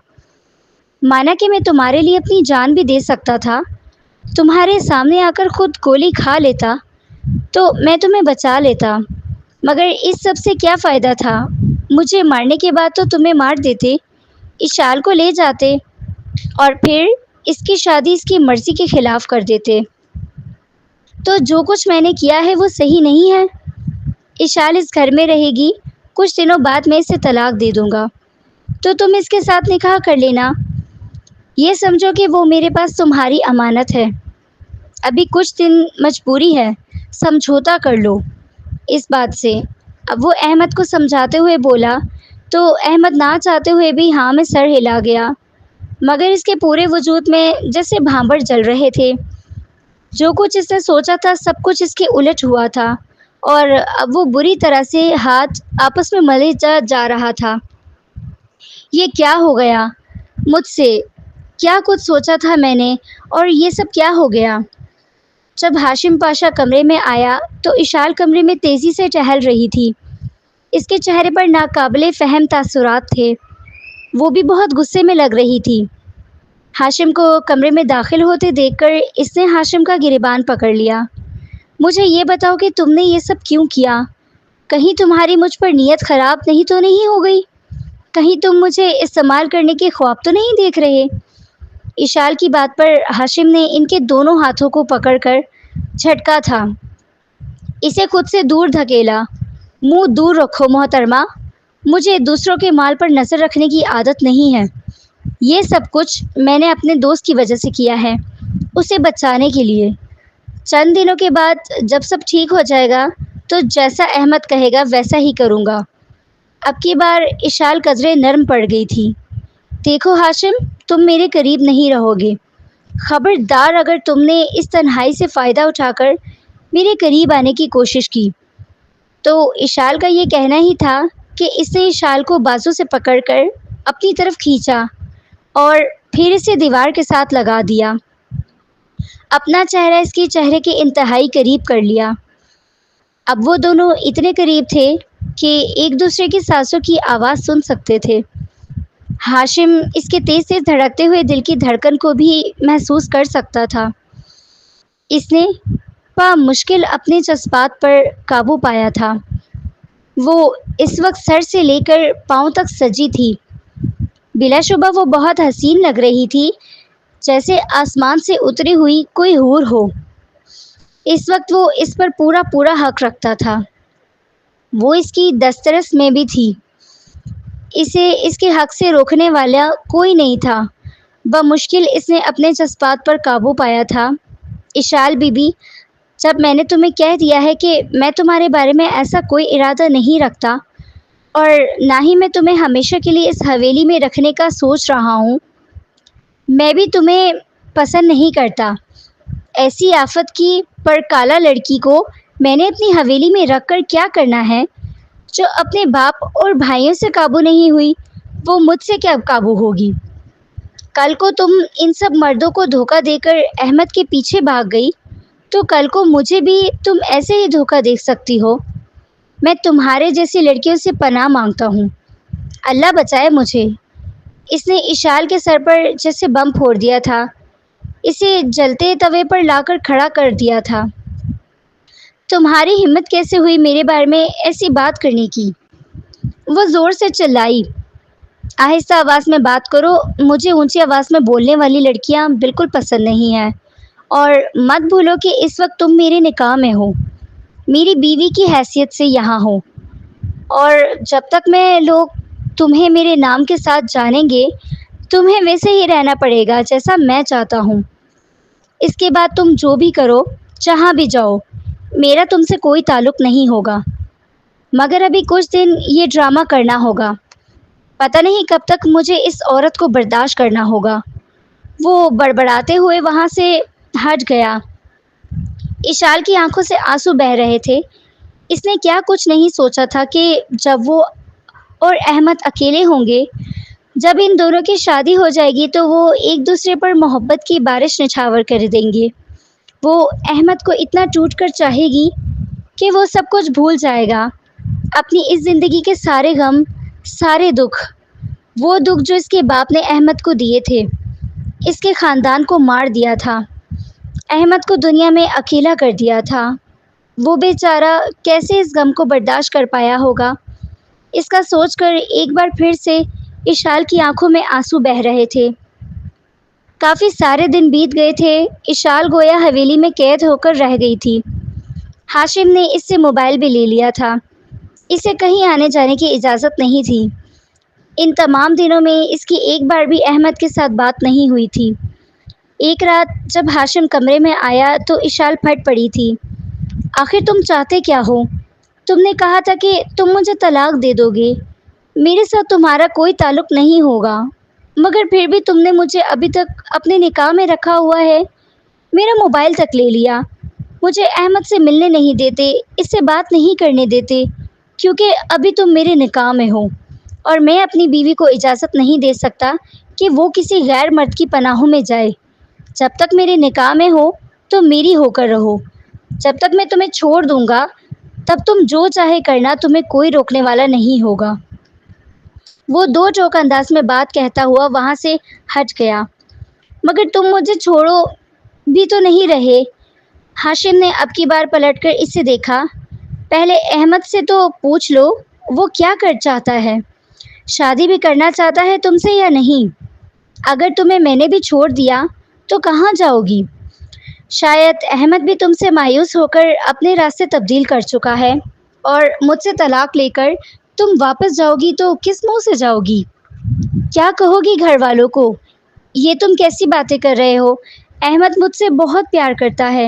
مانا کہ میں تمہارے لیے اپنی جان بھی دے سکتا تھا، تمہارے سامنے آ کر خود گولی کھا لیتا تو میں تمہیں بچا لیتا، مگر اس سب سے کیا فائدہ تھا؟ مجھے مارنے کے بعد تو تمہیں مار دیتے، اشال کو لے جاتے اور پھر اس کی شادی اس کی مرضی کے خلاف کر دیتے۔ تو جو کچھ میں نے کیا ہے وہ صحیح نہیں ہے؟ اشال اس گھر میں رہے گی، کچھ دنوں بعد میں اسے طلاق دے دوں گا، تو تم اس کے ساتھ نکاح کر لینا۔ یہ سمجھو کہ وہ میرے پاس تمہاری امانت ہے، ابھی کچھ دن مجبوری ہے، سمجھوتا کر لو اس بات سے۔ اب وہ احمد کو سمجھاتے ہوئے بولا تو احمد نہ چاہتے ہوئے بھی ہاں میں سر ہلا گیا، مگر اس کے پورے وجود میں جیسے بھانبڑ جل رہے تھے۔ جو کچھ اس نے سوچا تھا سب کچھ اس کے الٹ ہوا تھا، اور اب وہ بری طرح سے ہاتھ آپس میں ملے جا رہا تھا۔ یہ کیا ہو گیا مجھ سے؟ کیا کچھ سوچا تھا میں نے، اور یہ سب کیا ہو گیا؟ جب ہاشم پاشا کمرے میں آیا تو اشال کمرے میں تیزی سے ٹہل رہی تھی۔ اس کے چہرے پر ناقابل فہم تاثرات تھے، وہ بھی بہت غصے میں لگ رہی تھی۔ ہاشم کو کمرے میں داخل ہوتے دیکھ کر اس نے ہاشم کا گریبان پکڑ لیا۔ مجھے یہ بتاؤ کہ تم نے یہ سب کیوں کیا؟ کہیں تمہاری مجھ پر نیت خراب نہیں تو نہیں ہو گئی؟ کہیں تم مجھے استعمال کرنے کے خواب تو نہیں دیکھ رہے؟ اشال کی بات پر ہاشم نے ان کے دونوں ہاتھوں کو پکڑ کر جھٹکا تھا، اسے خود سے دور دھکیلا۔ منہ دور رکھو محترمہ، مجھے دوسروں کے مال پر نظر رکھنے کی عادت نہیں ہے۔ یہ سب کچھ میں نے اپنے دوست کی وجہ سے کیا ہے، اسے بچانے کے لیے۔ چند دنوں کے بعد جب سب ٹھیک ہو جائے گا تو جیسا احمد کہے گا ویسا ہی کروں گا۔ اب کی بار اشال قدرے نرم پڑ گئی تھی۔ دیکھو ہاشم، تم میرے قریب نہیں رہو گے، خبردار اگر تم نے اس تنہائی سے فائدہ اٹھا کر میرے قریب آنے کی کوشش کی۔ تو اشال کا یہ کہنا ہی تھا کہ اس نے اشال کو بازو سے پکڑ کر اپنی طرف کھینچا اور پھر اسے دیوار کے ساتھ لگا دیا، اپنا چہرہ اس کے چہرے کے انتہائی قریب کر لیا۔ اب وہ دونوں اتنے قریب تھے کہ ایک دوسرے کی سانسوں کی آواز سن سکتے تھے۔ ہاشم اس کے تیز تیز دھڑکتے ہوئے دل کی دھڑکن کو بھی محسوس کر سکتا تھا۔ اس نے مشکل اپنے جذبات پر قابو پایا تھا۔ وہ اس وقت سر سے لے کر پاؤں تک سجی تھی۔ بلا شبہ وہ بہت حسین لگ رہی تھی، جیسے آسمان سے اتری ہوئی کوئی حور ہو۔ اس وقت وہ اس پر پورا حق رکھتا تھا۔ وہ اس کی دسترس میں بھی تھی، اسے اس کے حق سے روکنے والا کوئی نہیں تھا۔ بمشکل اس نے اپنے جذبات پر قابو پایا تھا۔ اشال بی بی، جب میں نے تمہیں کہہ دیا ہے کہ میں تمہارے بارے میں ایسا کوئی ارادہ نہیں رکھتا، اور نہ ہی میں تمہیں ہمیشہ کے لیے اس حویلی میں رکھنے کا سوچ رہا ہوں، میں بھی تمہیں پسند نہیں کرتا۔ ایسی آفت کی پر کالا لڑکی کو میں نے اپنی حویلی میں رکھ کر کیا کرنا ہے؟ جو اپنے باپ اور بھائیوں سے قابو نہیں ہوئی، وہ مجھ سے کیا قابو ہوگی؟ کل کو تم ان سب مردوں کو دھوکہ دے کر احمد کے پیچھے بھاگ گئی تو کل کو مجھے بھی تم ایسے ہی دھوکہ دے سکتی ہو۔ میں تمہارے جیسی لڑکیوں سے پناہ مانگتا ہوں، اللہ بچائے مجھے۔ اس نے اشال کے سر پر جیسے بم پھوڑ دیا تھا، اسے جلتے توے پر لا کر کھڑا کر دیا تھا۔ تمہاری ہمت کیسے ہوئی میرے بارے میں ایسی بات کرنے کی؟ وہ زور سے چلائی۔ آہستہ آواز میں بات کرو، مجھے اونچی آواز میں بولنے والی لڑکیاں بالکل پسند نہیں ہیں، اور مت بھولو کہ اس وقت تم میرے نکاح میں ہو، میری بیوی کی حیثیت سے یہاں ہو، اور جب تک میں لوگ تمہیں میرے نام کے ساتھ جانیں گے تمہیں ویسے ہی رہنا پڑے گا جیسا میں چاہتا ہوں۔ اس کے بعد تم جو بھی کرو، جہاں بھی جاؤ، میرا تم سے کوئی تعلق نہیں ہوگا، مگر ابھی کچھ دن یہ ڈرامہ کرنا ہوگا، پتہ نہیں کب تک مجھے اس عورت کو برداشت کرنا ہوگا۔ وہ بڑبڑاتے ہوئے وہاں سے ہٹ گیا۔ اشال کی آنکھوں سے آنسو بہہ رہے تھے۔ اس نے کیا کچھ نہیں سوچا تھا کہ جب وہ اور احمد اکیلے ہوں گے، جب ان دونوں کی شادی ہو جائے گی تو وہ ایک دوسرے پر محبت کی بارش نچھاور کر دیں گے۔ وہ احمد کو اتنا ٹوٹ کر چاہے گی کہ وہ سب کچھ بھول جائے گا، اپنی اس زندگی کے سارے غم، سارے دکھ، وہ دکھ جو اس کے باپ نے احمد کو دیے تھے، اس کے خاندان کو مار دیا تھا، احمد کو دنیا میں اکیلا کر دیا تھا۔ وہ بیچارہ کیسے اس غم کو برداشت کر پایا ہوگا؟ اس کا سوچ کر ایک بار پھر سے اشال کی آنکھوں میں آنسو بہہ رہے تھے۔ کافی سارے دن بیت گئے تھے، اشال گویا حویلی میں قید ہو کر رہ گئی تھی۔ ہاشم نے اس سے موبائل بھی لے لیا تھا، اسے کہیں آنے جانے کی اجازت نہیں تھی۔ ان تمام دنوں میں اس کی ایک بار بھی احمد کے ساتھ بات نہیں ہوئی تھی۔ ایک رات جب ہاشم کمرے میں آیا تو اشال پھٹ پڑی تھی۔ آخر تم چاہتے کیا ہو؟ تم نے کہا تھا کہ تم مجھے طلاق دے دو گے، میرے ساتھ تمہارا کوئی تعلق نہیں ہوگا، مگر پھر بھی تم نے مجھے ابھی تک اپنے نکاح میں رکھا ہوا ہے، میرا موبائل تک لے لیا، مجھے احمد سے ملنے نہیں دیتے، اس سے بات نہیں کرنے دیتے، کیونکہ ابھی تم میرے نکاح میں ہو اور میں اپنی بیوی کو اجازت نہیں دے سکتا کہ وہ کسی غیر مرد کی پناہوں میں جائے۔ جب تک میرے نکاح میں ہو تو میری ہو کر رہو، جب تک میں تمہیں چھوڑ دوں گا تب تم جو چاہے کرنا، تمہیں کوئی روکنے والا نہیں ہوگا۔ وہ دو ٹوک انداز میں بات کہتا ہوا وہاں سے ہٹ گیا۔ مگر تم مجھے چھوڑو بھی تو نہیں رہے۔ ہاشم نے اب کی بار پلٹ کر اسے دیکھا۔ پہلے احمد سے تو پوچھ لو وہ کیا کر چاہتا ہے، شادی بھی کرنا چاہتا ہے تم سے یا نہیں؟ اگر تمہیں میں نے بھی چھوڑ دیا تو کہاں جاؤ گی؟ شاید احمد بھی تم سے مایوس ہو کر اپنے راستے تبدیل کر چکا ہے، اور مجھ سے طلاق لے کر تم واپس جاؤ گی تو کس منہ سے جاؤ گی؟ کیا کہو گی گھر والوں کو؟ یہ تم کیسی باتیں کر رہے ہو؟ احمد مجھ سے بہت پیار کرتا ہے،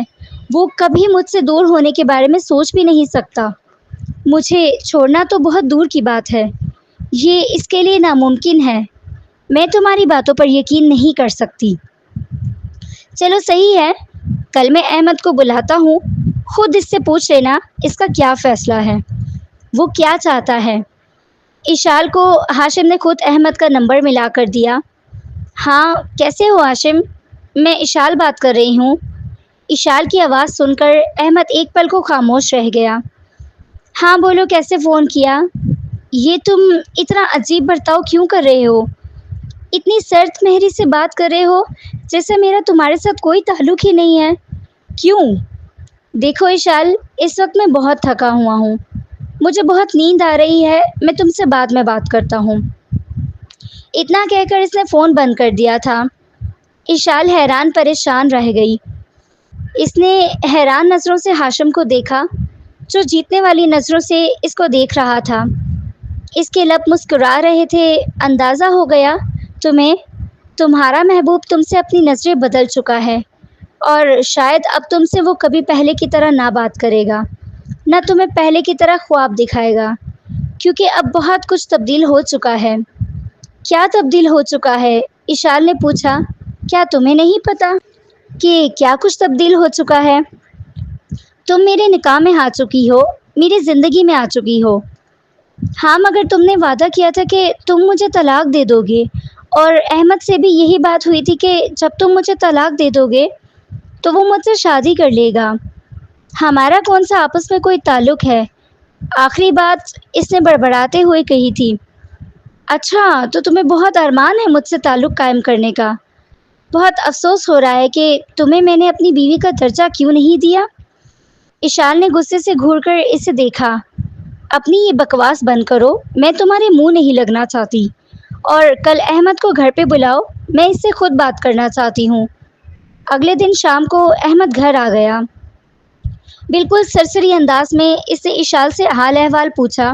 وہ کبھی مجھ سے دور ہونے کے بارے میں سوچ بھی نہیں سکتا۔ مجھے چھوڑنا تو بہت دور کی بات ہے، یہ اس کے لیے ناممکن ہے۔ میں تمہاری باتوں پر یقین نہیں کر سکتی۔ چلو صحیح ہے، کل میں احمد کو بلاتا ہوں، خود اس سے پوچھ لینا اس کا کیا فیصلہ ہے، وہ کیا چاہتا ہے۔ اشال کو ہاشم نے خود احمد کا نمبر ملا کر دیا۔ ہاں کیسے ہو ہاشم؟ میں اشال بات کر رہی ہوں۔ اشال کی آواز سن کر احمد ایک پل کو خاموش رہ گیا۔ ہاں بولو، کیسے فون کیا؟ یہ تم اتنا عجیب برتاؤ کیوں کر رہے ہو؟ اتنی سرد مہری سے بات کر رہے ہو جیسے میرا تمہارے ساتھ کوئی تعلق ہی نہیں ہے۔ کیوں؟ دیکھو اشال، اس وقت میں بہت تھکا ہوا ہوں، مجھے بہت نیند آ رہی ہے، میں تم سے بعد میں بات کرتا ہوں۔ اتنا کہہ کر اس نے فون بند کر دیا تھا۔ اشال حیران پریشان رہ گئی۔ اس نے حیران نظروں سے ہاشم کو دیکھا جو جیتنے والی نظروں سے اس کو دیکھ رہا تھا۔ اس کے لب مسکرا رہے تھے۔ اندازہ ہو گیا تمہارا محبوب تم سے اپنی نظریں بدل چکا ہے، اور شاید اب تم سے وہ کبھی پہلے کی طرح نہ بات کرے گا، نہ تمہیں پہلے کی طرح خواب دکھائے گا، کیونکہ اب بہت کچھ تبدیل ہو چکا ہے۔ کیا تبدیل ہو چکا ہے؟ اشال نے پوچھا۔ کیا تمہیں نہیں پتا کہ کیا کچھ تبدیل ہو چکا ہے؟ تم میرے نکاح میں آ چکی ہو، میری زندگی میں آ چکی ہو۔ ہاں مگر تم نے وعدہ کیا تھا کہ تم مجھے طلاق دے دو گے، اور احمد سے بھی یہی بات ہوئی تھی کہ جب تم مجھے طلاق دے دو گے تو وہ مجھ سے شادی کر لے گا۔ ہمارا کون سا آپس میں کوئی تعلق ہے؟ آخری بات اس نے بڑبڑاتے ہوئے کہی تھی۔ اچھا، تو تمہیں بہت ارمان ہے مجھ سے تعلق قائم کرنے کا؟ بہت افسوس ہو رہا ہے کہ تمہیں میں نے اپنی بیوی کا درجہ کیوں نہیں دیا؟ اشال نے غصے سے گھور کر اسے دیکھا۔ اپنی یہ بکواس بند کرو، میں تمہارے منہ نہیں لگنا چاہتی، اور کل احمد کو گھر پہ بلاؤ، میں اس سے خود بات کرنا چاہتی ہوں۔ اگلے دن شام کو احمد گھر آ گیا۔ بالکل سرسری انداز میں اس نے اشال سے حال احوال پوچھا۔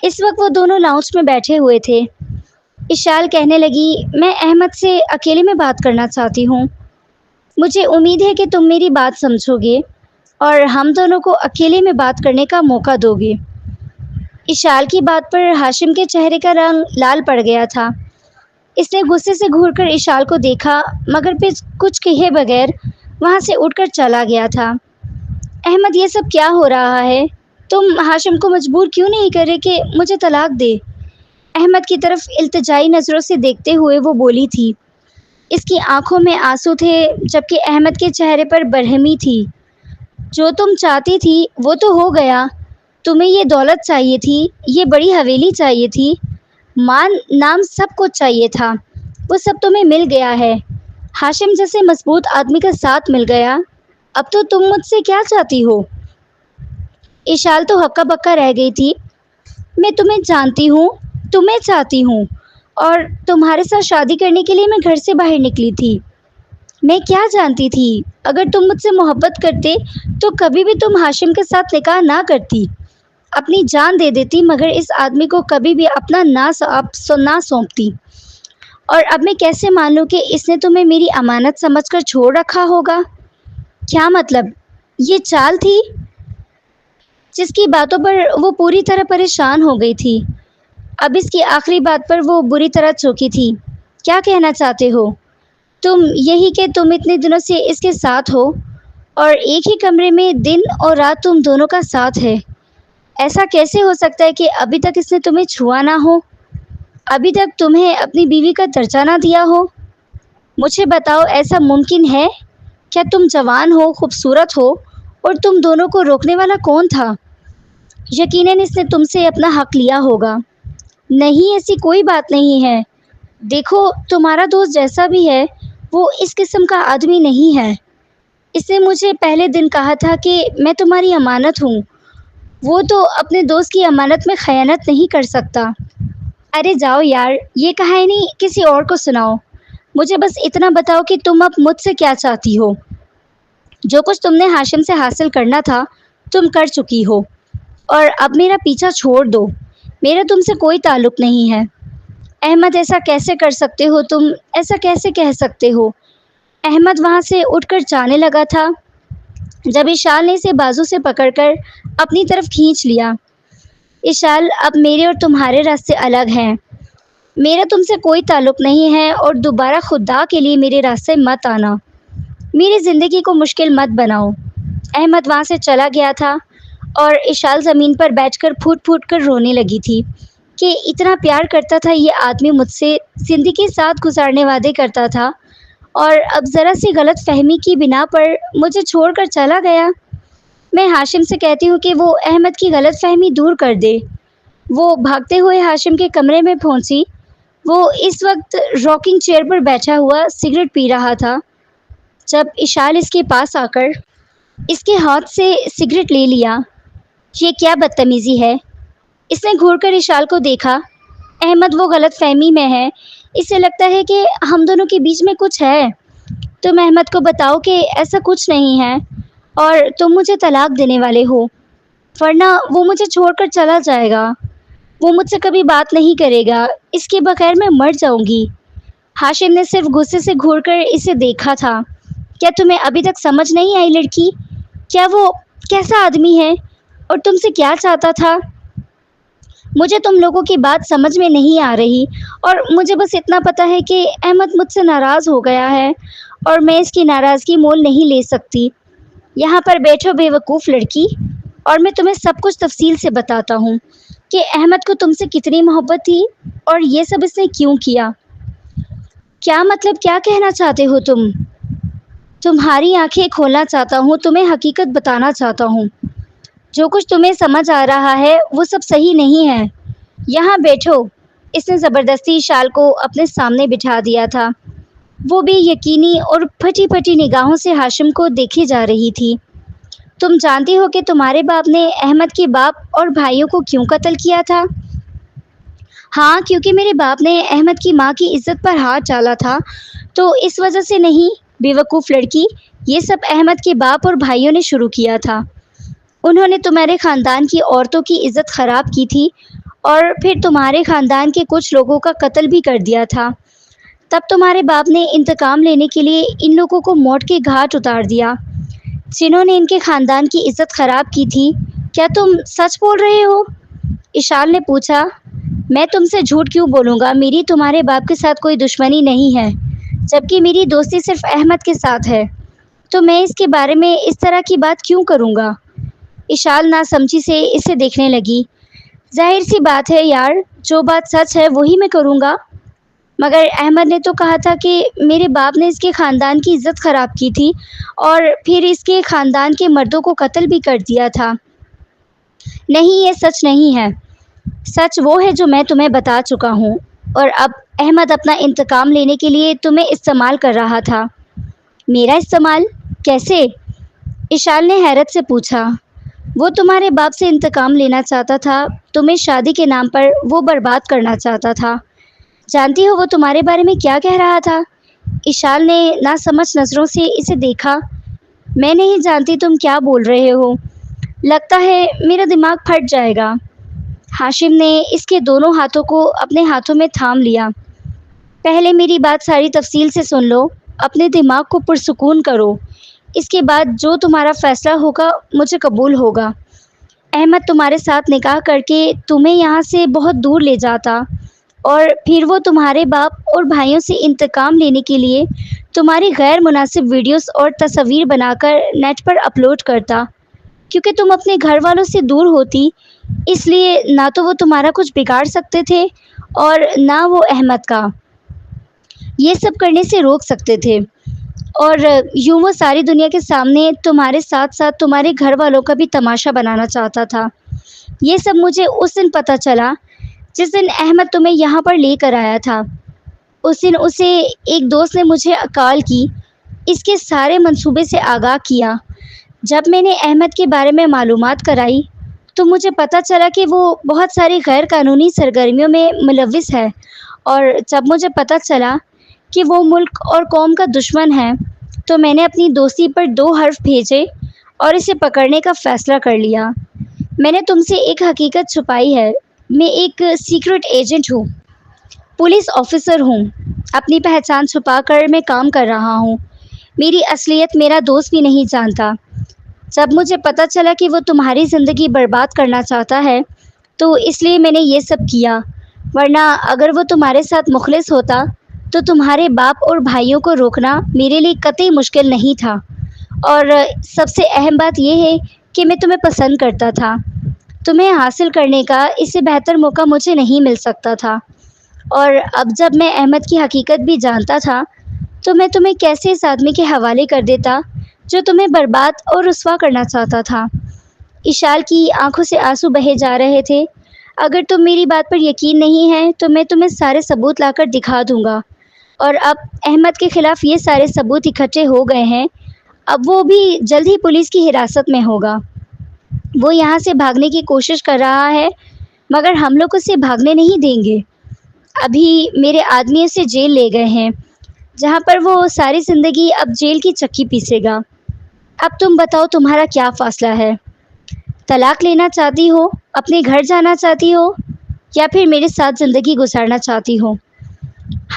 اس وقت وہ دونوں لاؤنج میں بیٹھے ہوئے تھے۔ اشال کہنے لگی، میں احمد سے اکیلے میں بات کرنا چاہتی ہوں، مجھے امید ہے کہ تم میری بات سمجھو گے اور ہم دونوں کو اکیلے میں بات کرنے کا موقع دو گے۔ اشال کی بات پر ہاشم کے چہرے کا رنگ لال پڑ گیا تھا۔ اس نے غصے سے گھور کر اشال کو دیکھا، مگر پھر کچھ کہے بغیر وہاں سے اٹھ کر چلا گیا تھا۔ احمد، یہ سب کیا ہو رہا ہے؟ تم ہاشم کو مجبور کیوں نہیں کر رہے کہ مجھے طلاق دے؟ احمد کی طرف التجائی نظروں سے دیکھتے ہوئے وہ بولی تھی۔ اس کی آنکھوں میں آنسو تھے، جبکہ احمد کے چہرے پر برہمی تھی۔ جو تم چاہتی تھی وہ تو ہو گیا، تمہیں یہ دولت چاہیے تھی، یہ بڑی حویلی چاہیے تھی، مان نام سب کچھ چاہیے تھا، وہ سب تمہیں مل گیا ہے، ہاشم جیسے مضبوط آدمی کا ساتھ مل گیا، اب تو تم مجھ سے کیا چاہتی ہو؟ اشال تو ہکا بکا رہ گئی تھی۔ میں تمہیں جانتی ہوں، تمہیں چاہتی ہوں، اور تمہارے ساتھ شادی کرنے کے لیے میں گھر سے باہر نکلی تھی۔ میں کیا جانتی تھی؟ اگر تم مجھ سے محبت کرتے تو کبھی بھی تم ہاشم کے ساتھ نکاح نہ کرتی، اپنی جان دے دیتی، مگر اس آدمی کو کبھی بھی اپنا نہ سونپتی۔ اور اب میں کیسے مان لوں کہ اس نے تمہیں میری امانت سمجھ کر چھوڑ رکھا ہوگا؟ کیا مطلب؟ یہ چال تھی؟ جس کی باتوں پر وہ پوری طرح پریشان ہو گئی تھی، اب اس کی آخری بات پر وہ بری طرح چونکی تھی۔ کیا کہنا چاہتے ہو تم؟ یہی کہ تم اتنے دنوں سے اس کے ساتھ ہو اور ایک ہی کمرے میں دن اور رات تم دونوں کا ساتھ ہے۔ ایسا کیسے ہو سکتا ہے کہ ابھی تک اس نے تمہیں چھوا نہ ہو، ابھی تک تمہیں اپنی بیوی کا درجہ نہ دیا ہو؟ مجھے بتاؤ، ایسا ممکن ہے؟ کیا تم جوان ہو، خوبصورت ہو، اور تم دونوں کو روکنے والا کون تھا؟ یقیناً اس نے تم سے اپنا حق لیا ہوگا۔ نہیں، ایسی کوئی بات نہیں ہے۔ دیکھو، تمہارا دوست جیسا بھی ہے وہ اس قسم کا آدمی نہیں ہے۔ اس نے مجھے پہلے دن کہا تھا کہ میں تمہاری امانت ہوں۔ وہ تو اپنے دوست کی امانت میں خیانت نہیں کر سکتا۔ ارے جاؤ یار، یہ کہانی کسی اور کو سناؤ، مجھے بس اتنا بتاؤ کہ تم اب مجھ سے کیا چاہتی ہو؟ جو کچھ تم نے ہاشم سے حاصل کرنا تھا تم کر چکی ہو، اور اب میرا پیچھا چھوڑ دو، میرا تم سے کوئی تعلق نہیں ہے۔ احمد، ایسا کیسے کر سکتے ہو تم؟ ایسا کیسے کہہ سکتے ہو؟ احمد وہاں سے اٹھ کر جانے لگا تھا جب اشال نے اسے بازو سے پکڑ کر اپنی طرف کھینچ لیا۔ اشال، اب میرے اور تمہارے راستے الگ ہیں، میرا تم سے کوئی تعلق نہیں ہے، اور دوبارہ خدا کے لیے میرے راستے مت آنا، میری زندگی کو مشکل مت بناؤ۔ احمد وہاں سے چلا گیا تھا اور اشال زمین پر بیٹھ کر پھوٹ پھوٹ کر رونے لگی تھی کہ اتنا پیار کرتا تھا یہ آدمی مجھ سے، زندگی ساتھ گزارنے وعدے کرتا تھا، اور اب ذرا سی غلط فہمی کی بنا پر مجھے چھوڑ کر چلا گیا۔ میں ہاشم سے کہتی ہوں کہ وہ احمد کی غلط فہمی دور کر دے۔ وہ بھاگتے ہوئے ہاشم کے کمرے میں پہنچی۔ وہ اس وقت راکنگ چیئر پر بیٹھا ہوا سگریٹ پی رہا تھا جب اشال اس کے پاس آ کر اس کے ہاتھ سے سگریٹ لے لیا۔ یہ کیا بدتمیزی ہے؟ اس نے گھور کر اشال کو دیکھا۔ احمد وہ غلط فہمی میں ہے، اسے لگتا ہے کہ ہم دونوں کے بیچ میں کچھ ہے۔ تم احمد کو بتاؤ کہ ایسا کچھ نہیں ہے اور تم مجھے طلاق دینے والے ہو، ورنہ وہ مجھے چھوڑ کر چلا جائے گا، وہ مجھ سے کبھی بات نہیں کرے گا، اس کے بغیر میں مر جاؤں گی۔ ہاشم نے صرف غصے سے گھور کر اسے دیکھا تھا۔ کیا تمہیں ابھی تک سمجھ نہیں آئی لڑکی؟ کیا وہ کیسا آدمی ہے اور تم سے کیا چاہتا تھا؟ مجھے تم لوگوں کی بات سمجھ میں نہیں آ رہی، اور مجھے بس اتنا پتہ ہے کہ احمد مجھ سے ناراض ہو گیا ہے اور میں اس کی ناراضگی مول نہیں لے سکتی۔ یہاں پر بیٹھو بے وقوف لڑکی، اور میں تمہیں سب کچھ تفصیل سے بتاتا ہوں کہ احمد کو تم سے کتنی محبت تھی اور یہ سب اس نے کیوں کیا۔ کیا مطلب؟ کیا کہنا چاہتے ہو تم؟ تمہاری آنکھیں کھولنا چاہتا ہوں، تمہیں حقیقت بتانا چاہتا ہوں۔ جو کچھ تمہیں سمجھ آ رہا ہے وہ سب صحیح نہیں ہے۔ یہاں بیٹھو۔ اس نے زبردستی اشال کو اپنے سامنے بٹھا دیا تھا۔ وہ بھی یقینی اور پھٹی پھٹی نگاہوں سے ہاشم کو دیکھے جا رہی تھی۔ تم جانتی ہو کہ تمہارے باپ نے احمد کے باپ اور بھائیوں کو کیوں قتل کیا تھا؟ ہاں، کیونکہ میرے باپ نے احمد کی ماں کی عزت پر ہاتھ ڈالا تھا، تو اس وجہ سے نہیں بے وقوف لڑکی، یہ سب احمد کے باپ اور بھائیوں نے شروع کیا تھا۔ انہوں نے تمہارے خاندان کی عورتوں کی عزت خراب کی تھی اور پھر تمہارے خاندان کے کچھ لوگوں کا قتل بھی کر دیا تھا۔ تب تمہارے باپ نے انتقام لینے کے لیے ان لوگوں کو موت کے گھاٹ اتار دیا جنہوں نے ان کے خاندان کی عزت خراب کی تھی۔ کیا تم سچ بول رہے ہو؟ اشال نے پوچھا۔ میں تم سے جھوٹ کیوں بولوں گا؟ میری تمہارے باپ کے ساتھ کوئی دشمنی نہیں ہے، جبکہ میری دوستی صرف احمد کے ساتھ ہے، تو میں اس کے بارے میں اس طرح کی بات کیوں کروں گا؟ اشال ناسمجھی سے اسے دیکھنے لگی۔ ظاہر سی بات ہے یار، جو بات سچ ہے وہی میں کروں گا، مگر احمد نے تو کہا تھا کہ میرے باپ نے اس کے خاندان کی عزت خراب کی تھی اور پھر اس کے خاندان کے مردوں کو قتل بھی کر دیا تھا۔ نہیں، یہ سچ نہیں ہے۔ سچ وہ ہے جو میں تمہیں بتا چکا ہوں، اور اب احمد اپنا انتقام لینے کے لیے تمہیں استعمال کر رہا تھا۔ میرا استعمال؟ کیسے؟ اشال نے حیرت سے پوچھا۔ وہ تمہارے باپ سے انتقام لینا چاہتا تھا، تمہیں شادی کے نام پر وہ برباد کرنا چاہتا تھا۔ جانتی ہو وہ تمہارے بارے میں کیا کہہ رہا تھا؟ اشال نے ناسمجھ نظروں سے اسے دیکھا۔ میں نہیں جانتی تم کیا بول رہے ہو، لگتا ہے میرا دماغ پھٹ جائے گا۔ ہاشم نے اس کے دونوں ہاتھوں کو اپنے ہاتھوں میں تھام لیا۔ پہلے میری بات ساری تفصیل سے سن لو، اپنے دماغ کو پرسکون کرو، اس کے بعد جو تمہارا فیصلہ ہوگا مجھے قبول ہوگا۔ احمد تمہارے ساتھ نکاح کر کے تمہیں یہاں سے بہت دور لے جاتا، اور پھر وہ تمہارے باپ اور بھائیوں سے انتقام لینے کے لیے تمہاری غیر مناسب ویڈیوز اور تصاویر بنا کر نیٹ پر اپلوڈ کرتا۔ کیونکہ تم اپنے گھر والوں سے دور ہوتی، اس لیے نہ تو وہ تمہارا کچھ بگاڑ سکتے تھے اور نہ وہ احمد کا یہ سب کرنے سے روک سکتے تھے، اور یوں وہ ساری دنیا کے سامنے تمہارے ساتھ ساتھ تمہارے گھر والوں کا بھی تماشا بنانا چاہتا تھا۔ یہ سب مجھے اس دن پتہ چلا جس دن احمد تمہیں یہاں پر لے کر آیا تھا۔ اس دن اسے ایک دوست نے مجھے کال کی، اس کے سارے منصوبے سے آگاہ کیا۔ جب میں نے احمد کے بارے میں معلومات کرائی تو مجھے پتہ چلا کہ وہ بہت ساری غیر قانونی سرگرمیوں میں ملوث ہے، اور جب مجھے پتہ چلا کہ وہ ملک اور قوم کا دشمن ہے تو میں نے اپنی دوستی پر 2 حرف بھیجے اور اسے پکڑنے کا فیصلہ کر لیا۔ میں نے تم سے ایک حقیقت چھپائی ہے، میں ایک سیکرٹ ایجنٹ ہوں، پولیس آفیسر ہوں، اپنی پہچان چھپا کر میں کام کر رہا ہوں۔ میری اصلیت میرا دوست بھی نہیں جانتا۔ جب مجھے پتہ چلا کہ وہ تمہاری زندگی برباد کرنا چاہتا ہے تو اس لیے میں نے یہ سب کیا، ورنہ اگر وہ تمہارے ساتھ مخلص ہوتا تو تمہارے باپ اور بھائیوں کو روکنا میرے لیے قطعی مشکل نہیں تھا، اور سب سے اہم بات یہ ہے کہ میں تمہیں پسند کرتا تھا۔ تمہیں حاصل کرنے کا اس سے بہتر موقع مجھے نہیں مل سکتا تھا، اور اب جب میں احمد کی حقیقت بھی جانتا تھا تو میں تمہیں کیسے اس آدمی کے حوالے کر دیتا جو تمہیں برباد اور رسوا کرنا چاہتا تھا۔ اشال کی آنکھوں سے آنسو بہے جا رہے تھے۔ اگر تم میری بات پر یقین نہیں ہے تو میں تمہیں سارے ثبوت لا کر دکھا دوں گا، اور اب احمد کے خلاف یہ سارے ثبوت اکٹھے ہو گئے ہیں، اب وہ بھی جلد ہی پولیس کی حراست میں ہوگا۔ وہ یہاں سے بھاگنے کی کوشش کر رہا ہے، مگر ہم لوگ اسے بھاگنے نہیں دیں گے۔ ابھی میرے آدمی اسے جیل لے گئے ہیں، جہاں پر وہ ساری زندگی اب جیل کی چکی پیسے گا۔ اب تم بتاؤ تمہارا کیا فیصلہ ہے؟ طلاق لینا چاہتی ہو، اپنے گھر جانا چاہتی ہو، یا پھر میرے ساتھ زندگی گزارنا چاہتی ہو؟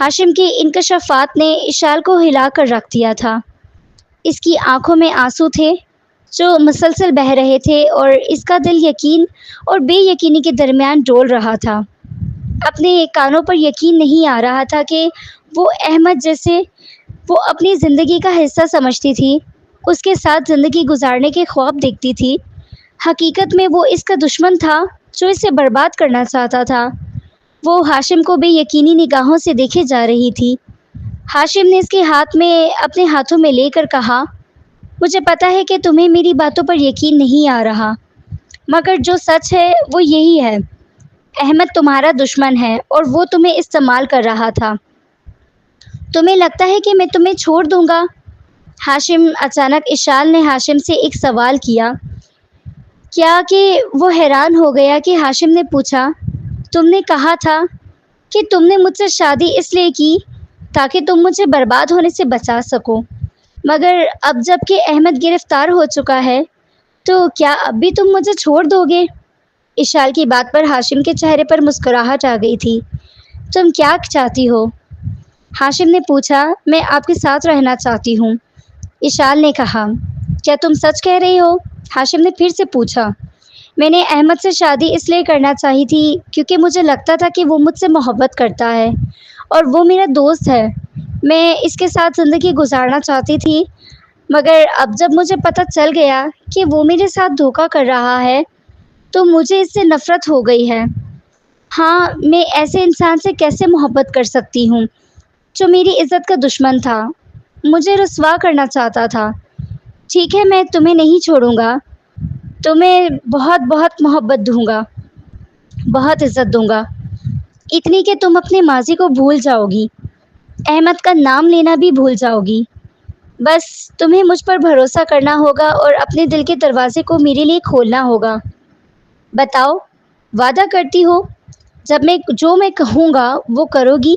ہاشم کے انکشافات نے اشال کو ہلا کر رکھ دیا تھا۔ اس کی آنکھوں میں آنسو تھے جو مسلسل بہہ رہے تھے، اور اس کا دل یقین اور بے یقینی کے درمیان ڈول رہا تھا۔ اپنے کانوں پر یقین نہیں آ رہا تھا کہ وہ احمد جیسے وہ اپنی زندگی کا حصہ سمجھتی تھی، اس کے ساتھ زندگی گزارنے کے خواب دیکھتی تھی، حقیقت میں وہ اس کا دشمن تھا جو اسے برباد کرنا چاہتا تھا۔ وہ ہاشم کو بے یقینی نگاہوں سے دیکھے جا رہی تھی۔ ہاشم نے اس کے ہاتھ میں اپنے ہاتھوں میں لے کر کہا، مجھے پتا ہے کہ تمہیں میری باتوں پر یقین نہیں آ رہا، مگر جو سچ ہے وہ یہی ہے، احمد تمہارا دشمن ہے اور وہ تمہیں استعمال کر رہا تھا۔ تمہیں لگتا ہے کہ میں تمہیں چھوڑ دوں گا؟ ہاشم اچانک اشال نے ہاشم سے ایک سوال کیا، کیا کہ وہ حیران ہو گیا کہ ہاشم نے پوچھا، تم نے کہا تھا کہ تم نے مجھ سے شادی اس لیے کی تاکہ تم مجھے برباد ہونے سے بچا سکو، مگر اب جب کہ احمد گرفتار ہو چکا ہے تو کیا اب بھی تم مجھے چھوڑ دو گے؟ اشال کی بات پر ہاشم کے چہرے پر مسکراہٹ آ گئی تھی۔ تم کیا چاہتی ہو؟ ہاشم نے پوچھا۔ میں آپ کے ساتھ رہنا چاہتی ہوں، اشال نے کہا۔ کیا تم سچ کہہ رہی ہو؟ ہاشم نے پھر سے پوچھا۔ میں نے احمد سے شادی اس لیے کرنا چاہی تھی کیونکہ مجھے لگتا تھا کہ وہ مجھ سے محبت کرتا ہے اور وہ میرا دوست ہے، میں اس کے ساتھ زندگی گزارنا چاہتی تھی، مگر اب جب مجھے پتہ چل گیا کہ وہ میرے ساتھ دھوکہ کر رہا ہے تو مجھے اس سے نفرت ہو گئی ہے۔ ہاں، میں ایسے انسان سے کیسے محبت کر سکتی ہوں جو میری عزت کا دشمن تھا، مجھے رسوا کرنا چاہتا تھا۔ ٹھیک ہے، میں تمہیں نہیں چھوڑوں گا، تمہیں بہت بہت محبت دوں گا، بہت عزت دوں گا، اتنی کہ تم اپنے ماضی کو بھول جاؤ گی، احمد کا نام لینا بھی بھول جاؤ گی۔ بس تمہیں مجھ پر بھروسہ کرنا ہوگا اور اپنے دل کے دروازے کو میرے لیے کھولنا ہوگا۔ بتاؤ، وعدہ کرتی ہو؟ جو میں کہوں گا وہ کرو گی؟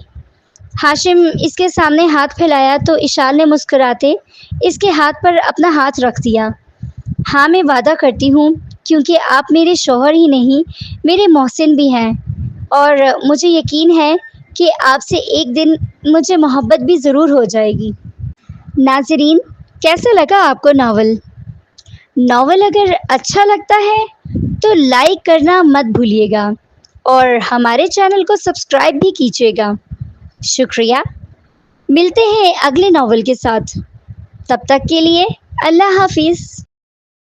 ہاشم اس کے سامنے ہاتھ پھیلایا تو اشال نے مسکراتے اس کے ہاتھ پر اپنا ہاتھ رکھ دیا۔ ہاں میں وعدہ کرتی ہوں، کیونکہ آپ میرے شوہر ہی نہیں میرے محسن بھی ہیں، اور مجھے یقین ہے کہ آپ سے ایک دن مجھے محبت بھی ضرور ہو جائے گی۔ ناظرین، کیسا لگا آپ کو ناول؟ ناول اگر اچھا لگتا ہے تو لائک کرنا مت بھولیے گا، اور ہمارے چینل کو سبسکرائب بھی کیجیے گا۔ شکریہ۔ ملتے ہیں اگلے ناول کے ساتھ، تب تک کے لیے اللہ حافظ۔